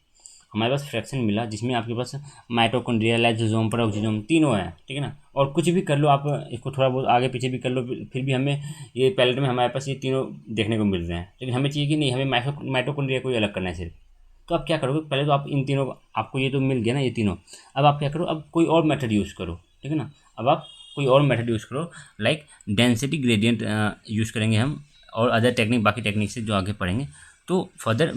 हमारे पास फ्रैक्शन मिला जिसमें आपके पास माइटोकॉन्ड्रिया, लाइसोसोम, पेरोक्सिसोम तीनों हैं, ठीक है ना। और कुछ भी कर लो आप, इसको थोड़ा बहुत आगे पीछे भी कर लो, फिर भी हमें ये पैलेट में हमारे पास ये तीनों देखने को मिल रहे हैं, लेकिन हमें चाहिए कि नहीं, हमें माइटोकॉन्ड्रिया को ही अलग करना है सिर्फ। तो आप क्या करोगे, पहले तो आप इन तीनों, आपको ये तो मिल गया ना ये तीनों, अब आप क्या करो, अब कोई और मेथड यूज़ करो, ठीक है ना। अब आप कोई और मेथड यूज़ करो, लाइक डेंसिटी ग्रेडियंट यूज़ करेंगे हम, और अदर टेक्निक, बाकी टेक्निक से जो आगे पढ़ेंगे। तो further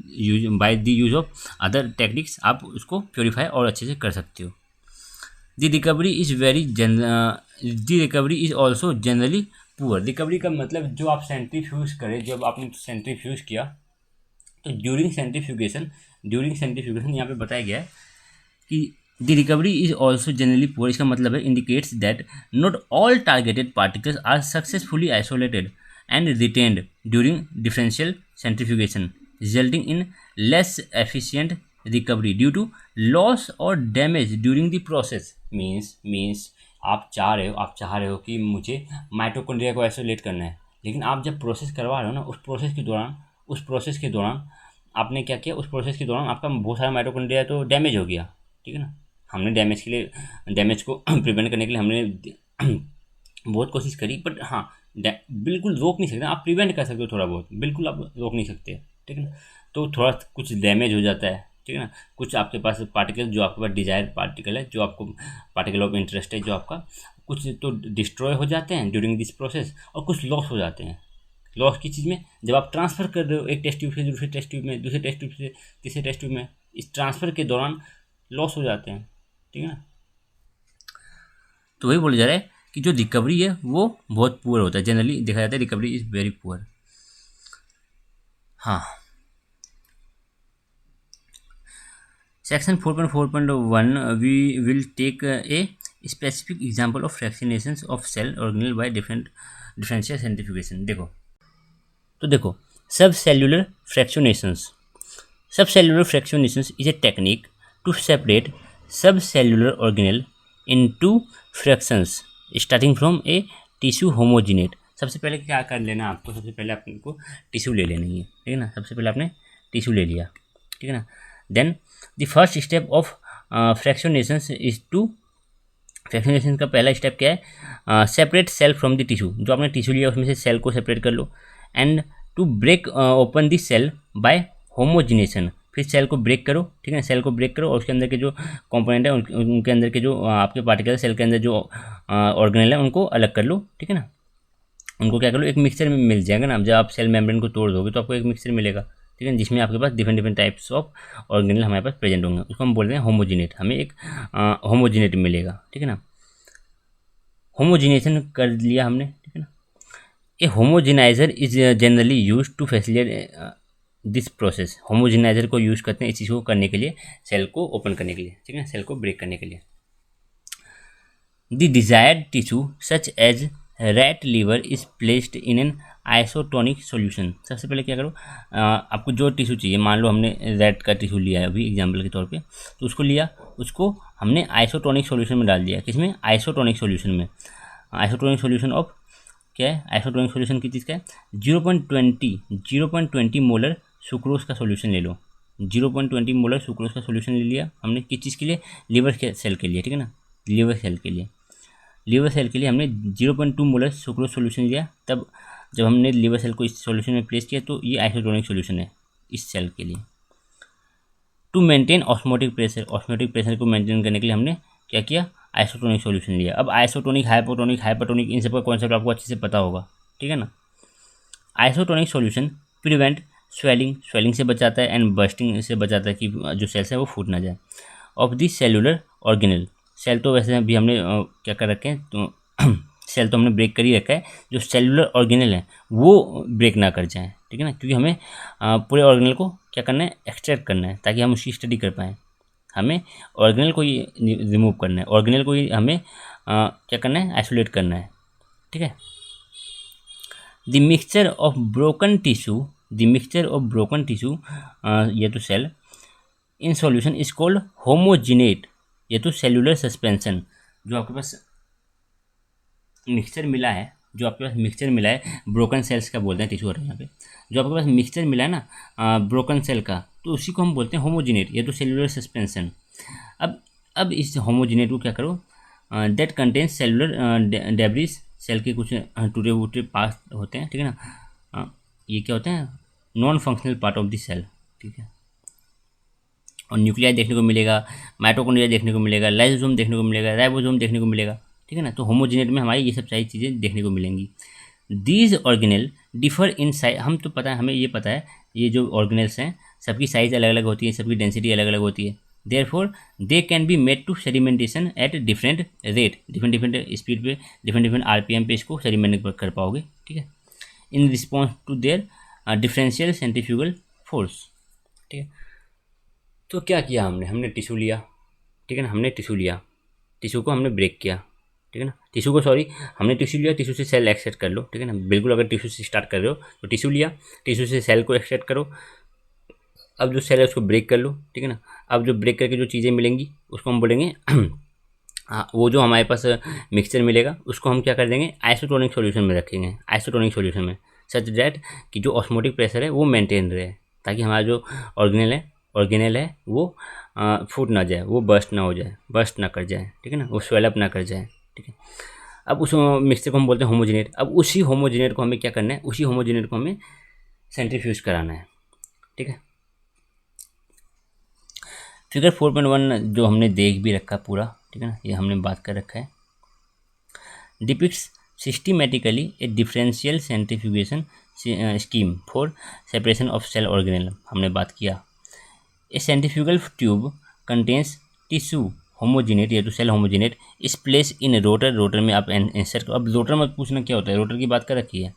use by the use of other techniques आप उसको प्योरीफाई और अच्छे से कर सकते हो। The recovery is also generally poor. Recovery का मतलब जो आप सेंट्रीफ्यूज करें, जब आपने सेंट्रीफ्यूज किया तो ड्यूरिंग सेंट्रीफ्यूगेशन यहाँ पे बताया गया है कि the recovery is also generally poor. इसका मतलब है indicates that not all targeted particles are successfully isolated and retained during differential centrifugation, resulting in less efficient recovery due to loss or damage during the process। means आप चाह रहे हो कि मुझे mitochondria को आइसोलेट करना है, लेकिन आप जब प्रोसेस करवा रहे हो ना, उस प्रोसेस के दौरान आपने क्या किया, उस प्रोसेस के दौरान आपका बहुत सारा माइटोकॉन्ड्रिया तो डैमेज हो गया, ठीक है ना। हमने डैमेज को प्रिवेंट करने के लिए हमने बहुत कोशिश करी, बट हाँ, बिल्कुल रोक नहीं सकते, आप प्रिवेंट कर सकते हो थोड़ा बहुत, बिल्कुल आप रोक नहीं सकते, ठीक है ना। तो थोड़ा कुछ डैमेज हो जाता है, ठीक है ना। कुछ आपके पास पार्टिकल, जो आपके पास डिजायर पार्टिकल है, जो आपको पार्टिकल ऑफ इंटरेस्ट है, जो आपका कुछ तो डिस्ट्रॉय हो जाते हैं ड्यूरिंग दिस प्रोसेस, और कुछ लॉस हो जाते हैं। लॉस की चीज़ में, जब आप ट्रांसफ़र कर रहे हो एक टेस्ट ट्यूब से दूसरे टेस्ट ट्यूब में, दूसरे टेस्ट ट्यूब से तीसरे टेस्ट ट्यूब में, इस ट्रांसफ़र के दौरान लॉस हो जाते हैं, ठीक है ना। तो वही बोला जा रहा है कि जो रिकवरी है वो बहुत पुअर होता है, जनरली देखा जाता है रिकवरी इज़ वेरी पुअर। हाँ, section 4.4.1 we will take a specific example of fractionations of cell organelle by differential centrifugation। देखो subcellular fractionations is a technique to separate subcellular organelle into fractions starting from a tissue homogenate। सबसे पहले क्या कर लेना आपको, सबसे पहले आपको टिश्यू ले लेनी है, ठीक है ना। सबसे पहले आपने टिश्यू ले लिया, ठीक है ना। Then the first step of fractionation का पहला स्टेप क्या है, separate cell from the tissue. जो आपने टिश्यू लिया उसमें से सेल को सेपरेट कर लो, and to break open the cell by homogenization. फिर सेल को ब्रेक करो, ठीक है ना। सेल को ब्रेक करो और उसके अंदर के जो कंपोनेंट है, उनके अंदर के जो आपके पार्टिकल, सेल के अंदर जो ऑर्गेनेल है, उनको अलग कर लो, ठीक है ना। उनको क्या कर लो, एक मिक्सचर में मिल जाएगा ना। जब आप सेल मेम्ब्रेन को तोड़ दोगे तो आपको एक मिक्सचर मिलेगा, ठीक है, जिसमें आपके पास डिफरेंट टाइप्स ऑफ ऑर्गेनेल हमारे पास प्रेजेंट होंगे। उसको हम बोलते हैं होमोजिनेट, हमें एक होमोजिनेट मिलेगा, ठीक है ना। होमोजिनेशन कर लिया हमने, ठीक है ना। A homogenizer is generally use to facilitate this process. Homogenizer को यूज़ करते हैं इस चीज़ को करने के लिए, सेल को ओपन करने के लिए, ठीक है, सेल को ब्रेक करने के लिए। The desired tissue such as rat liver is placed in an isotonic solution. सबसे पहले क्या करो, आपको जो टिश्यू चाहिए, मान लो हमने रैट का टिश्यू लिया है अभी एग्जांपल के तौर पे, तो उसको लिया, उसको हमने आइसोटोनिक सॉल्यूशन में डाल दिया। किसमें, आइसोटोनिक सॉल्यूशन में। आइसोटोनिक सॉल्यूशन ऑफ क्या है, आइसोटोनिक सॉल्यूशन की चीज़ क्या है, 0.20 मोलर सुक्रोज का सॉल्यूशन ले लो। 0.20 मोलर सुक्रोज का सॉल्यूशन ले लिया हमने, किस चीज़ के लिए, लीवर सेल के लिए, ठीक है ना। लीवर सेल के लिए हमने 0.2 मोलर सुक्रोज सॉल्यूशन लिया। तब जब हमने लीवर सेल को इस सॉल्यूशन में प्लेस किया तो ये आइसोटोनिक सॉल्यूशन है इस सेल के लिए। टू मेंटेन ऑस्मोटिक प्रेशर को मेंटेन करने के लिए हमने क्या किया, आइसोटोनिक सॉल्यूशन लिया। अब आइसोटोनिक, हाइपोटोनिक इन सब का कॉन्सेप्ट आपको अच्छे से पता होगा, ठीक है ना। आइसोटोनिक सॉल्यूशन प्रिवेंट स्वेलिंग से बचाता है, एंड बर्स्टिंग से बचाता है कि जो सेल्स है वो फूट ना जाए। Of the cellular organelle, cell तो वैसे अभी हमने क्या कर रखे हैं, तो सेल तो हमने ब्रेक कर ही रखा है, जो सेलुलर ऑर्गेनल है वो ब्रेक ना कर जाए, ठीक है ना, क्योंकि हमें पूरे ऑर्गेनल को क्या करना है, एक्सट्रैक्ट करना है ताकि हम उसकी स्टडी कर पाएँ। हमें ऑर्गेनल को ही रिमूव करना है, ऑर्गेनल को ही हमें क्या करना है, आइसोलेट करना है, ठीक है। The mixture of broken tissue, the mixture of broken tissue, ये तो cell in solution is called homogenate, ये तो सेलुलर सस्पेंशन। जो आपके पास मिक्सचर मिला है, जो आपके पास मिक्सचर मिला है ब्रोकन सेल्स का बोलते हैं, टिश्यू हो रहा है यहाँ पे, जो आपके पास मिक्सचर मिला है ना ब्रोकन सेल का, तो उसी को हम बोलते हैं होमोजिनेट, ये तो सेलुलर सस्पेंशन। अब इस होमोजिनेट को क्या करो, that contains cellular debris, cell के कुछ टूटे वूटे पार्ट होते हैं, ठीक है ना, ये क्या होते हैं, non functional part of the cell, ठीक है। और न्यूक्लियाई देखने को मिलेगा, माइटोकॉन्ड्रिया देखने को मिलेगा, लाइसोसोम देखने को मिलेगा, राइबोसोम देखने को मिलेगा, ठीक है ना। तो होमोजिनेट में हमारी ये सब सारी चीज़ें देखने को मिलेंगी। These organelle differ in size, हम तो पता है, हमें ये पता है, ये जो ऑर्गेनल्स हैं सबकी साइज़ अलग अलग होती है, सबकी डेंसिटी अलग अलग होती है। Therefore they can be made to sedimentation at different rate, different different speed पे, डिफरेंट डिफरेंट आरपीएम पे इसको सेडिमेंट कर पाओगे, ठीक है, in response to their differential centrifugal force, ठीक है। तो क्या किया हमने टिश्यू लिया, ठीक है ना, हमने टिश्यू लिया, टिश्यू को हमने ब्रेक किया, ठीक है ना, टिश्यू को सॉरी हमने टिश्यू लिया, टिश्यू से सेल एक्सट्रैक्ट कर लो, ठीक है ना, बिल्कुल अगर टिश्यू से स्टार्ट कर रहे हो तो टिश्यू लिया, टिश्यू से सेल को एक्सट्रैक्ट करो, अब जो सेल है उसको ब्रेक कर लो, ठीक है ना। अब जो ब्रेक करके जो चीज़ें मिलेंगी उसको हम बोलेंगे हाँ, वो जो हमारे पास मिक्सचर मिलेगा उसको हम क्या कर देंगे, आइसोटोनिक सॉल्यूशन में रखेंगे, आइसोटोनिक सॉल्यूशन में, सच दैट कि जो ऑस्मोटिक प्रेशर है वो मेंटेन रहे, ताकि हमारा जो ऑर्गेनल है वो फूट ना जाए, वो बर्स्ट ना हो जाए, बर्स्ट ना कर जाए, ठीक है ना, वो स्वेलअप ना कर जाए, ठीक है। अब उस मिक्सचर को हम बोलते हैं होमोजिनेट। अब उसी होमोजिनेट को हमें क्या करना है, उसी होमोजिनेट को हमें सेंट्रीफ्यूज कराना है, ठीक है। फिगर 4.1 जो हमने देख भी रखा पूरा, ठीक है ना, ये हमने बात कर रखा है, depicts systematically a differential centrifugation scheme for separation of cell organelle, हमने बात किया। A centrifugal tube contains tissue homogenate, या तो सेल होमोजिनेट इस प्लेस इन रोटर, रोटर में आप इंसर्ट करो। अब रोटर में पूछना क्या होता है, रोटर की बात कर रखी है,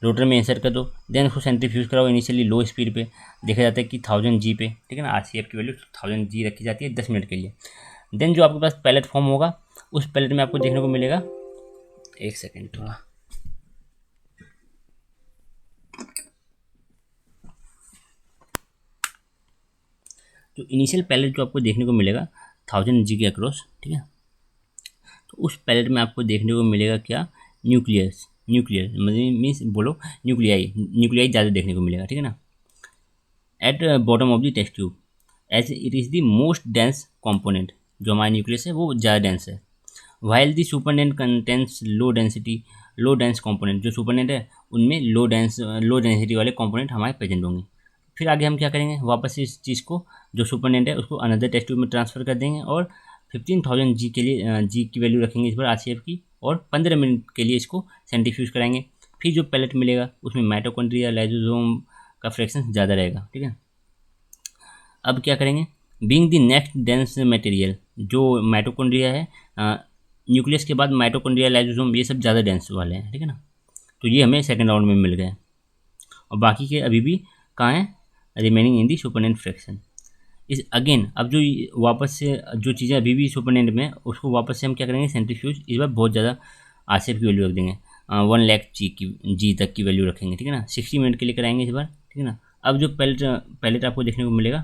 रोटर में इंसर्ट कर दो, देन उसको सेंट्रीफ्यूज कराओ, इनिशियली लो स्पीड पे देखा जाता है कि 1000 G पे, ठीक है ना, RCF की वैल्यू 1000 G रखी जाती है 10 मिनट के लिए। देन जो आपके पास पैलेट फॉर्म होगा, उस पैलेट में आपको देखने को मिलेगा, एक सेकेंड थोड़ा, जो इनिशियल पैलेट जो आपको देखने को मिलेगा 1000 G के अक्रॉस, ठीक है, तो उस पैलेट में आपको देखने को मिलेगा क्या, न्यूक्लियर मतलब मीन्स बोलो न्यूक्लियाई ज़्यादा देखने को मिलेगा, ठीक है ना, at bottom of the test tube, as it is the most dense component, जो हमारा न्यूक्लियस है वो ज़्यादा डेंस है। While the supernatant contents low dense component, जो सुपरनेंट है उनमें लो डेंसिटी वाले कॉम्पोनेंट हमारे प्रेजेंट होंगे। फिर आगे हम क्या करेंगे, वापस इस चीज़ को जो सुपरनेंट है उसको अनदर टेस्ट ट्यूब में ट्रांसफ़र कर देंगे, और 15,000 G के लिए G की वैल्यू रखेंगे इस बार RCF की, और 15 मिनट के लिए इसको सेंट्रीफ्यूज कराएंगे। फिर जो पैलेट मिलेगा उसमें माइटोकॉन्ड्रिया लाइसोसोम का फ्रैक्शन ज़्यादा रहेगा, ठीक है। अब क्या करेंगे, being the next dense material, जो माइटोकॉन्ड्रिया है, न्यूक्लियस के बाद माइटोकॉन्ड्रिया लाइसोसोम ये सब ज़्यादा डेंस वाले हैं, ठीक है ना, तो ये हमें सेकेंड राउंड में मिल गए, और बाकी के अभी भी कहाँ हैं, remaining in the supernatant fraction. इस अगेन अब जो वापस से जो चीज़ें अभी भी सुपरनेंट में उसको वापस से हम क्या करेंगे, सेंट्रीफ्यूज, इस बार बहुत ज़्यादा RCF की वैल्यू रख देंगे, 1 लाख G तक की वैल्यू रखेंगे, ठीक है ना, 60 मिनट के लिए कराएंगे इस बार, ठीक है ना। अब जो पैलेट आपको देखने को मिलेगा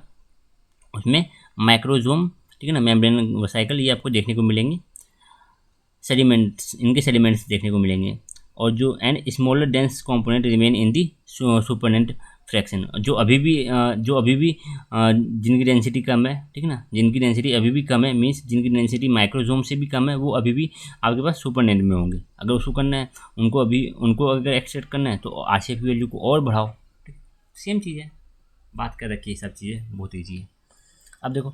उसमें माइक्रोजोम, ठीक है ना, मेम्ब्रेन वसाइकल, ये आपको देखने को मिलेंगे, सेडिमेंट्स, इनके सेडिमेंट्स देखने को मिलेंगे, और जो and smaller dense component remain in the supernatant fraction, जो अभी भी जिनकी डेंसिटी कम है, ठीक है ना, जिनकी डेंसिटी अभी भी कम है, मीन्स जिनकी डेंसिटी माइक्रोजोम से भी कम है, वो अभी भी आपके पास सुपरनेंट में होंगे। अगर उसको करना है उनको अगर एक्सट्रैक्ट करना है तो RCF वैल्यू को और बढ़ाओ, ठीक, सेम चीज़ है, बात कर रखी है, सब चीज़ें बहुत ईजी है। अब देखो,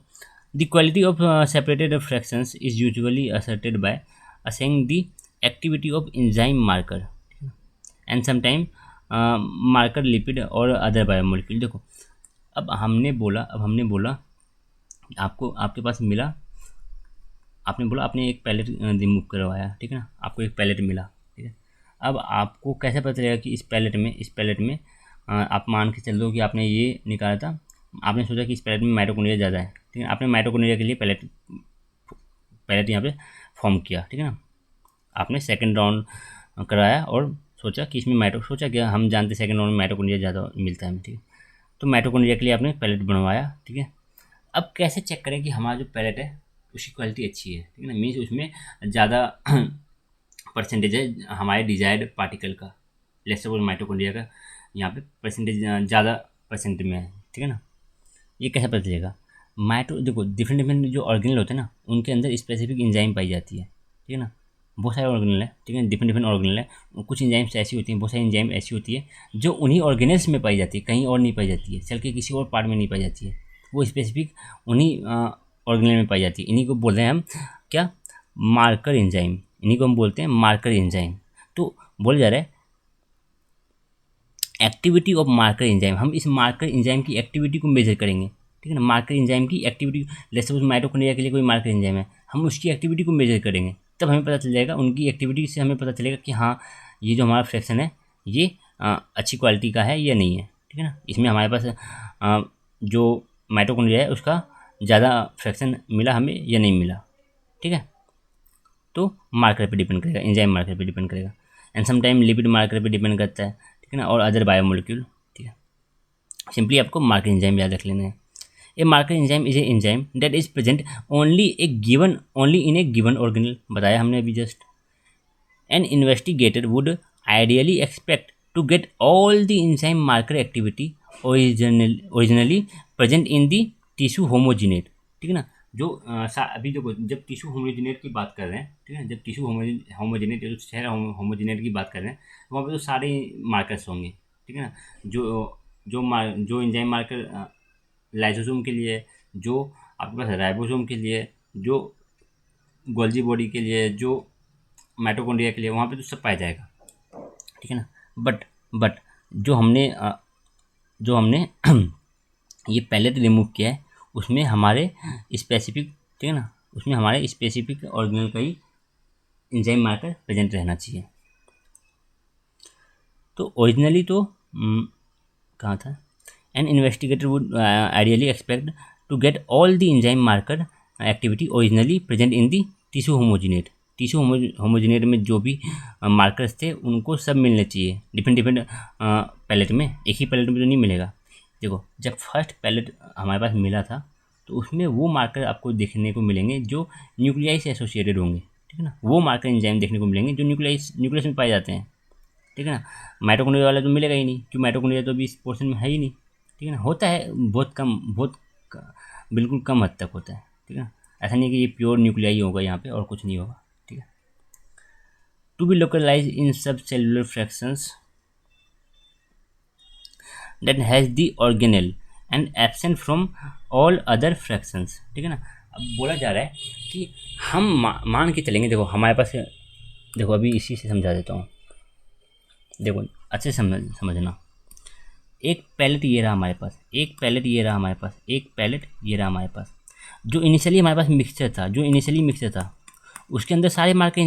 the quality of separated fractions is usually asserted by assessing the activity of enzyme marker and sometime marker lipid और अदर बायोमोलिक्यूल। देखो अब हमने बोला आपको, आपके पास मिला, आपने बोला आपने एक पैलेट रिमूव करवाया, ठीक है ना, आपको एक पैलेट मिला, ठीक है। अब आपको कैसे पता चलेगा कि इस पैलेट में आप मान के चल दो कि आपने ये निकाला था, आपने सोचा कि इस पैलेट में माइटोकॉन्ड्रिया ज़्यादा है, ठीक है, आपने माइटोकॉन्ड्रिया के लिए पैलेट यहाँ पे फॉर्म किया, ठीक है ना। आपने सेकंड राउंड कराया और सोचा कि इसमें सोचा कि हम जानते सेकंड राउंड में माइटोकॉन्ड्रिया ज़्यादा मिलता है, ठीक है। तो माइटोकॉन्ड्रिया के लिए आपने पैलेट बनवाया, ठीक है। अब कैसे चेक करें कि हमारा जो पैलेट है उसकी क्वालिटी अच्छी है, ठीक है ना, मीन्स उसमें ज़्यादा परसेंटेज है हमारे डिजायर्ड पार्टिकल का, लेट्स सपोज माइटोकॉन्ड्रिया का यहाँ पे परसेंटेज ज़्यादा परसेंट में है, ठीक है ना। ये कैसे पता चलेगा? देखो डिफरेंट जो ऑर्गेनल होते हैं ना, उनके अंदर स्पेसिफिक इंजाइम पाई जाती है, ठीक है ना। बहुत सारे ऑर्गेनल है, ठीक है, डिफरेंट ऑर्गेनल है, कुछ इंजाइम्स ऐसी होती हैं, बहुत सारी इंजाइम ऐसी होती है जो उन्हीं ऑर्गेनल्स में पाई जाती है, कहीं और नहीं पाई जाती है, सेल के किसी और पार्ट में नहीं पाई जाती है, वो स्पेसिफिक उन्हीं ऑर्गेनल में पाई जाती है। इन्हीं को बोलते हैं हम क्या? Marker enzyme. इन्हीं को हम बोलते हैं मार्कर एंजाइम। तो बोला जा रहा है एक्टिविटी ऑफ मार्कर एंजाइम, हम इस मार्कर एंजाइम की एक्टिविटी को मेजर करेंगे, ठीक है ना। मार्कर एंजाइम की एक्टिविटी, लेट्स सपोज माइटोकॉन्ड्रिया के लिए कोई मार्कर एंजाइम है, हम उसकी एक्टिविटी को मेजर करेंगे, तब हमें पता चल जाएगा, उनकी एक्टिविटी से हमें पता चलेगा कि हाँ ये जो हमारा फ्रैक्शन है ये अच्छी क्वालिटी का है या नहीं है, ठीक है ना। इसमें हमारे पास जो माइटोकॉन्ड्रिया है उसका ज़्यादा फ्रैक्शन मिला हमें या नहीं मिला, ठीक है। तो मार्कर पे डिपेंड करेगा, एंजाइम मार्कर पे डिपेंड करेगा, एंड समटाइम लिपिड मार्कर पे डिपेंड करता है, ठीक है ना, और अदर बायोमोलिक्यूल, ठीक है। सिंपली आपको मार्कर एंजाइम याद रख लेना है। A marker enzyme is a enzyme that is present only in a given organelle, बताया हमने अभी just. An investigator would ideally expect to get all the enzyme marker activity originally present in the tissue homogenate, ठीक है ना। जो अभी जो जब टिश्यू होमोजिनेट की बात कर रहे हैं, ठीक है ना, जब टिश्यू होमोजिनेट जो सेल होमोजिनेट की बात कर रहे हैं, वहाँ पे तो सारे मार्कर्स होंगे, ठीक है ना। जो एंजाइम मार्कर लाइसोसोम के लिए, जो आपके पास राइबोसोम के लिए, जो गोल्जी बॉडी के लिए, जो माइटोकॉन्ड्रिया के लिए, वहाँ पे तो सब पाया जाएगा, ठीक है ना। बट जो हमने ये पैलेट रिमूव किया है उसमें हमारे स्पेसिफिक, ठीक है ना, उसमें हमारे स्पेसिफिक ऑर्गेनल का ही एंजाइम मार्कर प्रेजेंट रहना चाहिए। तो ओरिजिनली तो कहाँ था? An investigator would ideally expect to get all the enzyme marker activity originally present in the tissue homogenate. Tissue homogenate में जो भी मार्कर्स थे उनको सब मिलने चाहिए डिफरेंट पैलेट में, एक ही पैलेट में तो नहीं मिलेगा। देखो जब फर्स्ट पैलेट हमारे पास मिला था तो उसमें वो मार्कर आपको देखने को मिलेंगे जो न्यूक्लियाई से एसोसिएटेड होंगे, ठीक है ना। वो मार्कर एंजाइम देखने को मिलेंगे जो न्यूक्लियस में पाए जाते हैं, ठीक है ना। माइटोकॉन्ड्रिया वाला तो मिलेगा ही नहीं, क्योंकि माइटोकॉन्ड्रिया तो अभी इस पोर्शन में है ही नहीं, ठीक है ना। होता है बहुत कम, बिल्कुल कम हद तक होता है, ठीक है ना। ऐसा नहीं कि ये प्योर न्यूक्लियाई होगा यहाँ पे और कुछ नहीं होगा, ठीक है। टू बी लोकलाइज इन सब cellular fractions that has the organelle and absent from all other fractions, ठीक है ना। अब बोला जा रहा है कि हम मान के चलेंगे, देखो हमारे पास, देखो अभी इसी से समझा देता हूँ, देखो अच्छे से समझना। एक पैलेट ये रहा हमारे पास, एक पैलेट ये रहा हमारे पास, एक पैलेट ये रहा हमारे पास। जो इनिशियली हमारे पास मिक्सचर था उसके अंदर सारे मार्कर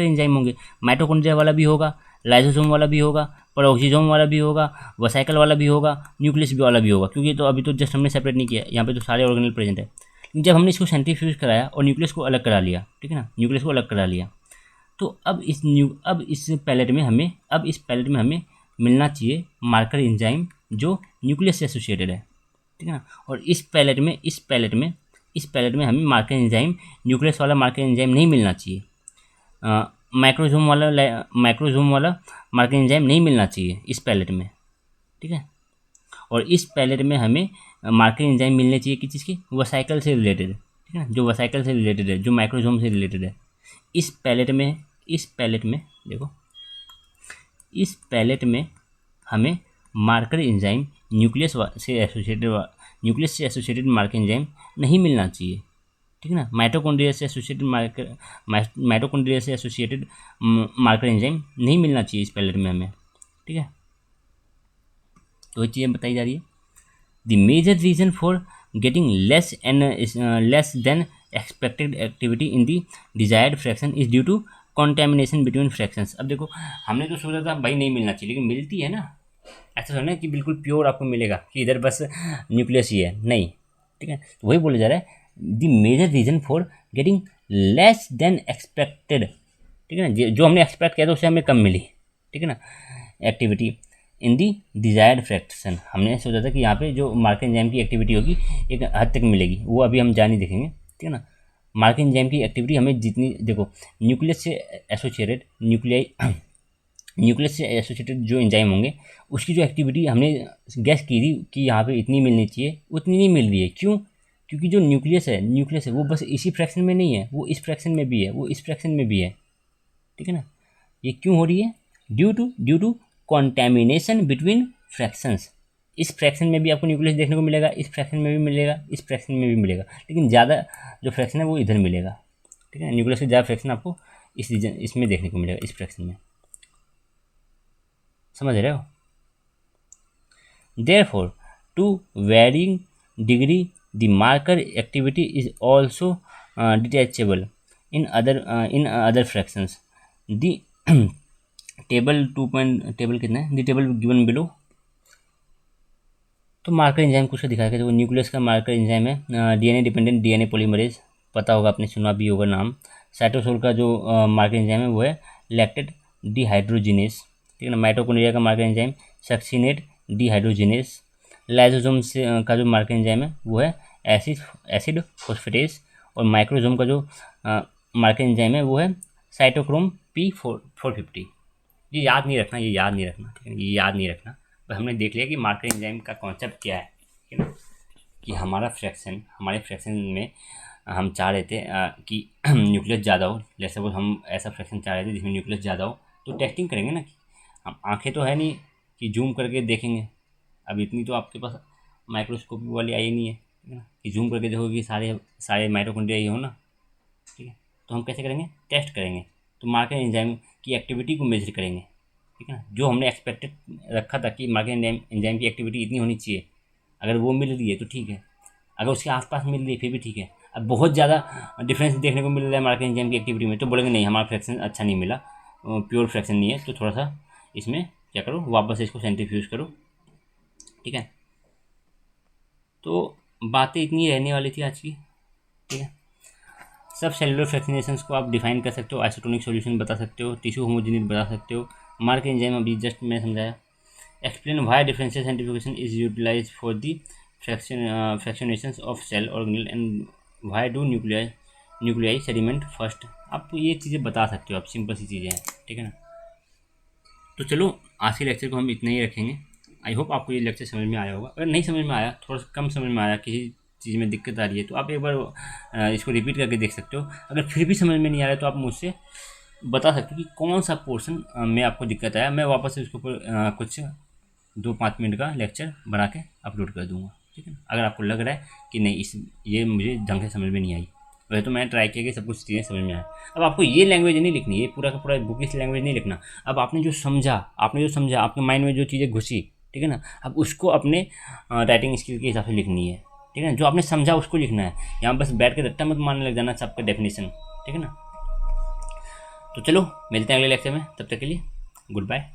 एंजाइम होंगे, माइटोकॉन्ड्रिया वाला भी होगा, लाइसोसोम वाला भी होगा, पेरोक्सिसोम वाला भी होगा, वसाइकल वाला भी होगा, न्यूक्लियस वाला भी होगा, क्योंकि तो अभी तो जस्ट हमने सेपरेट नहीं किया, यहाँ पे तो सारे ऑर्गेनल प्रेजेंट है। जब हमने इसको सेंट्रीफ्यूज कराया और न्यूक्लियस को अलग करा लिया, ठीक है ना, तो अब इस पैलेट में हमें मिलना चाहिए मार्कर एंजाइम जो न्यूक्लियस से एसोसिएटेड है, ठीक है ना। और इस पैलेट में हमें मार्कर एंजाइम, न्यूक्लियस वाला मार्कर एंजाइम नहीं मिलना चाहिए, माइक्रोसोम वाला मार्कर एंजाइम नहीं मिलना चाहिए इस पैलेट में, ठीक है। और इस पैलेट में हमें मार्कर एंजाइम मिलने चाहिए कि जिसकी वसाइकल से रिलेटेड है, ठीक है ना, जो वसाइकल से रिलेटेड है, जो माइक्रोसोम से रिलेटेड है। इस पैलेट में हमें मार्कर एंजाइम न्यूक्लियस से एसोसिएटेड मार्कर एंजाइम नहीं मिलना चाहिए, ठीक है ना। माइटोकॉन्ड्रिया से एसोसिएटेड मार्कर एंजाइम नहीं मिलना चाहिए इस पैलेट में हमें, ठीक है, तो ये चीज़ें बताई जा रही है। The major reason for getting less than expected activity in the desired fraction is due to contamination between fractions. अब देखो, हमने तो सोचा था भाई नहीं मिलना चाहिए, लेकिन मिलती है ना। ऐसा थोड़ा ना कि बिल्कुल प्योर आपको मिलेगा कि इधर बस न्यूक्लियस ही है, नहीं। ठीक है, तो वही बोला जा रहा है, the major reason for getting less than expected, ठीक है ना, जो हमने एक्सपेक्ट किया था उससे हमें कम मिली, ठीक है ना, activity in the desired fraction. हमने सोचा था कि यहाँ पे जो मार्क एंजाइम की एक्टिविटी होगी एक हद तक मिलेगी, वो अभी हम जान ही देखेंगे, ठीक है ना। मार्क एंजाइम की एक्टिविटी हमें जितनी, देखो न्यूक्लियस से एसोसिएटेड न्यूक्लियस से एसोसिएटेड जो एंजाइम होंगे उसकी जो एक्टिविटी हमने गैस की थी कि यहाँ पे इतनी मिलनी चाहिए, उतनी नहीं मिल रही है। क्यों? क्योंकि जो न्यूक्लियस है वो बस इसी फ्रैक्शन में नहीं है, वो इस फ्रैक्शन में भी है, वो इस फ्रैक्शन में भी है, ठीक है ना। ये क्यों हो रही है? Due to contamination between fractions. इस फ्रैक्शन में भी आपको न्यूक्लियस देखने को मिलेगा, इस फ्रैक्शन में भी मिलेगा, इस फ्रैक्शन में भी मिलेगा, लेकिन ज़्यादा जो फ्रैक्शन है वो इधर मिलेगा, ठीक है। न्यूक्लियस से ज़्यादा फ्रैक्शन आपको इस रीजन इसमें देखने को मिलेगा, इस फ्रैक्शन में। समझ रहे हो? Therefore, to varying degree, the marker activity is also detachable in other fractions. The table कितना है? The table given below. तो मार्कर एंजाइम कुछ दिखाया गया, तो न्यूक्लियस का मार्कर एंजाइम है डीएनए डिपेंडेंट डीएनए पॉलीमरेज, पता होगा, आपने सुना भी होगा नाम। साइटोसोल का जो मार्कर एंजाइम है वो है लैक्टेट डिहाइड्रोजिनेस, ठीक है ना। माइटोकॉन्ड्रिया का marker enzyme succinate dehydrogenase. Lysosome से का जो मार्कर एंजाइम है वो है एसिड फॉस्फेटेस। और माइक्रोसोम का जो मार्कर एंजाइम है वो है साइटोक्रोम P450। ये याद नहीं रखना, ठीक है, ये याद नहीं रखना। पर हमने देख लिया कि मार्कर एंजाइम का कॉन्सेप्ट क्या है, ठीक है ना, कि हमारे फ्रैक्शन में हम चाह रहे थे कि न्यूक्लियस ज़्यादा हो। जैसे वो हम ऐसा फ्रैक्शन चाह रहे थे जिसमें न्यूक्लियस ज़्यादा हो, तो टेस्टिंग करेंगे ना। कि हम आंखें तो है नहीं कि जूम करके देखेंगे, अब इतनी तो आपके पास माइक्रोस्कोपी वाली आई नहीं है, ठीक है ना, कि जूम करके देखोगे कि सारे माइटोकॉन्ड्रिया ही हो ना, ठीक है। तो हम कैसे करेंगे? टेस्ट करेंगे। तो मार्कर एंजाइम की एक्टिविटी को मेजर करेंगे, ठीक है ना। जो हमने एक्सपेक्टेड रखा था कि मार्कर एंजाइम की एक्टिविटी इतनी होनी चाहिए, अगर वो मिल रही है तो ठीक है, अगर उसके आसपास मिल रही है फिर भी ठीक है। अब बहुत ज़्यादा डिफरेंस देखने को मिल रहा है मार्कर एंजाइम की एक्टिविटी में, तो बोलेंगे नहीं हमारा फ्रैक्शन अच्छा नहीं मिला, प्योर फ्रैक्शन नहीं है, तो थोड़ा सा इसमें क्या करो, वापस इसको सेंट्रीफ्यूज करो, ठीक है। तो बातें इतनी रहने वाली थी आज की, ठीक है। सब सेलुलर फ्रैक्शनेशंस को आप डिफाइन कर सकते हो, आइसोटोनिक सॉल्यूशन बता सकते हो, टिश्यू होमोजेनिटी बता सकते हो, मार्कर एंजाइम अभी जस्ट मैं समझाया। Explain why differential centrifugation is utilized for the fractionations of cell organelle and why do nuclei sediment first. आप ये चीज़ें बता सकते हो, आप सिंपल सी चीज़ें हैं, ठीक है ना। तो चलो आज के लेक्चर को हम इतना ही रखेंगे। आई होप आपको ये लेक्चर समझ में आया होगा। अगर नहीं समझ में आया, थोड़ा सा कम समझ में आया, किसी चीज़ में दिक्कत आ रही है, तो आप एक बार इसको रिपीट करके देख सकते हो। अगर फिर भी समझ में नहीं आ रहा है तो आप मुझसे बता सकते हो कि कौन सा पोर्शन में आपको दिक्कत आया। मैं वापस से उसके ऊपर कुछ 2-5 मिनट का लेक्चर बना के अपलोड कर दूँगा, ठीक है ना। अगर आपको लग रहा है कि नहीं ये मुझे ढंग से समझ में नहीं आई, वैसे तो मैंने ट्राई किया कि सब कुछ चीज़ें समझ में आए। अब आपको ये लैंग्वेज नहीं लिखनी, ये पूरा का पूरा बुकिश लैंग्वेज नहीं लिखना। अब आपने जो समझा आपके माइंड में जो चीज़ें घुसी, ठीक है ना, अब उसको अपने राइटिंग स्किल के हिसाब से लिखनी है, ठीक है ना। जो आपने समझा उसको लिखना है, यहाँ बस बैठ के रट्टा मत मारने लग जाना सबका डेफिनेशन, ठीक है ना। तो चलो मिलते हैं अगले लेक्चर में, तब तक के लिए गुड बाय।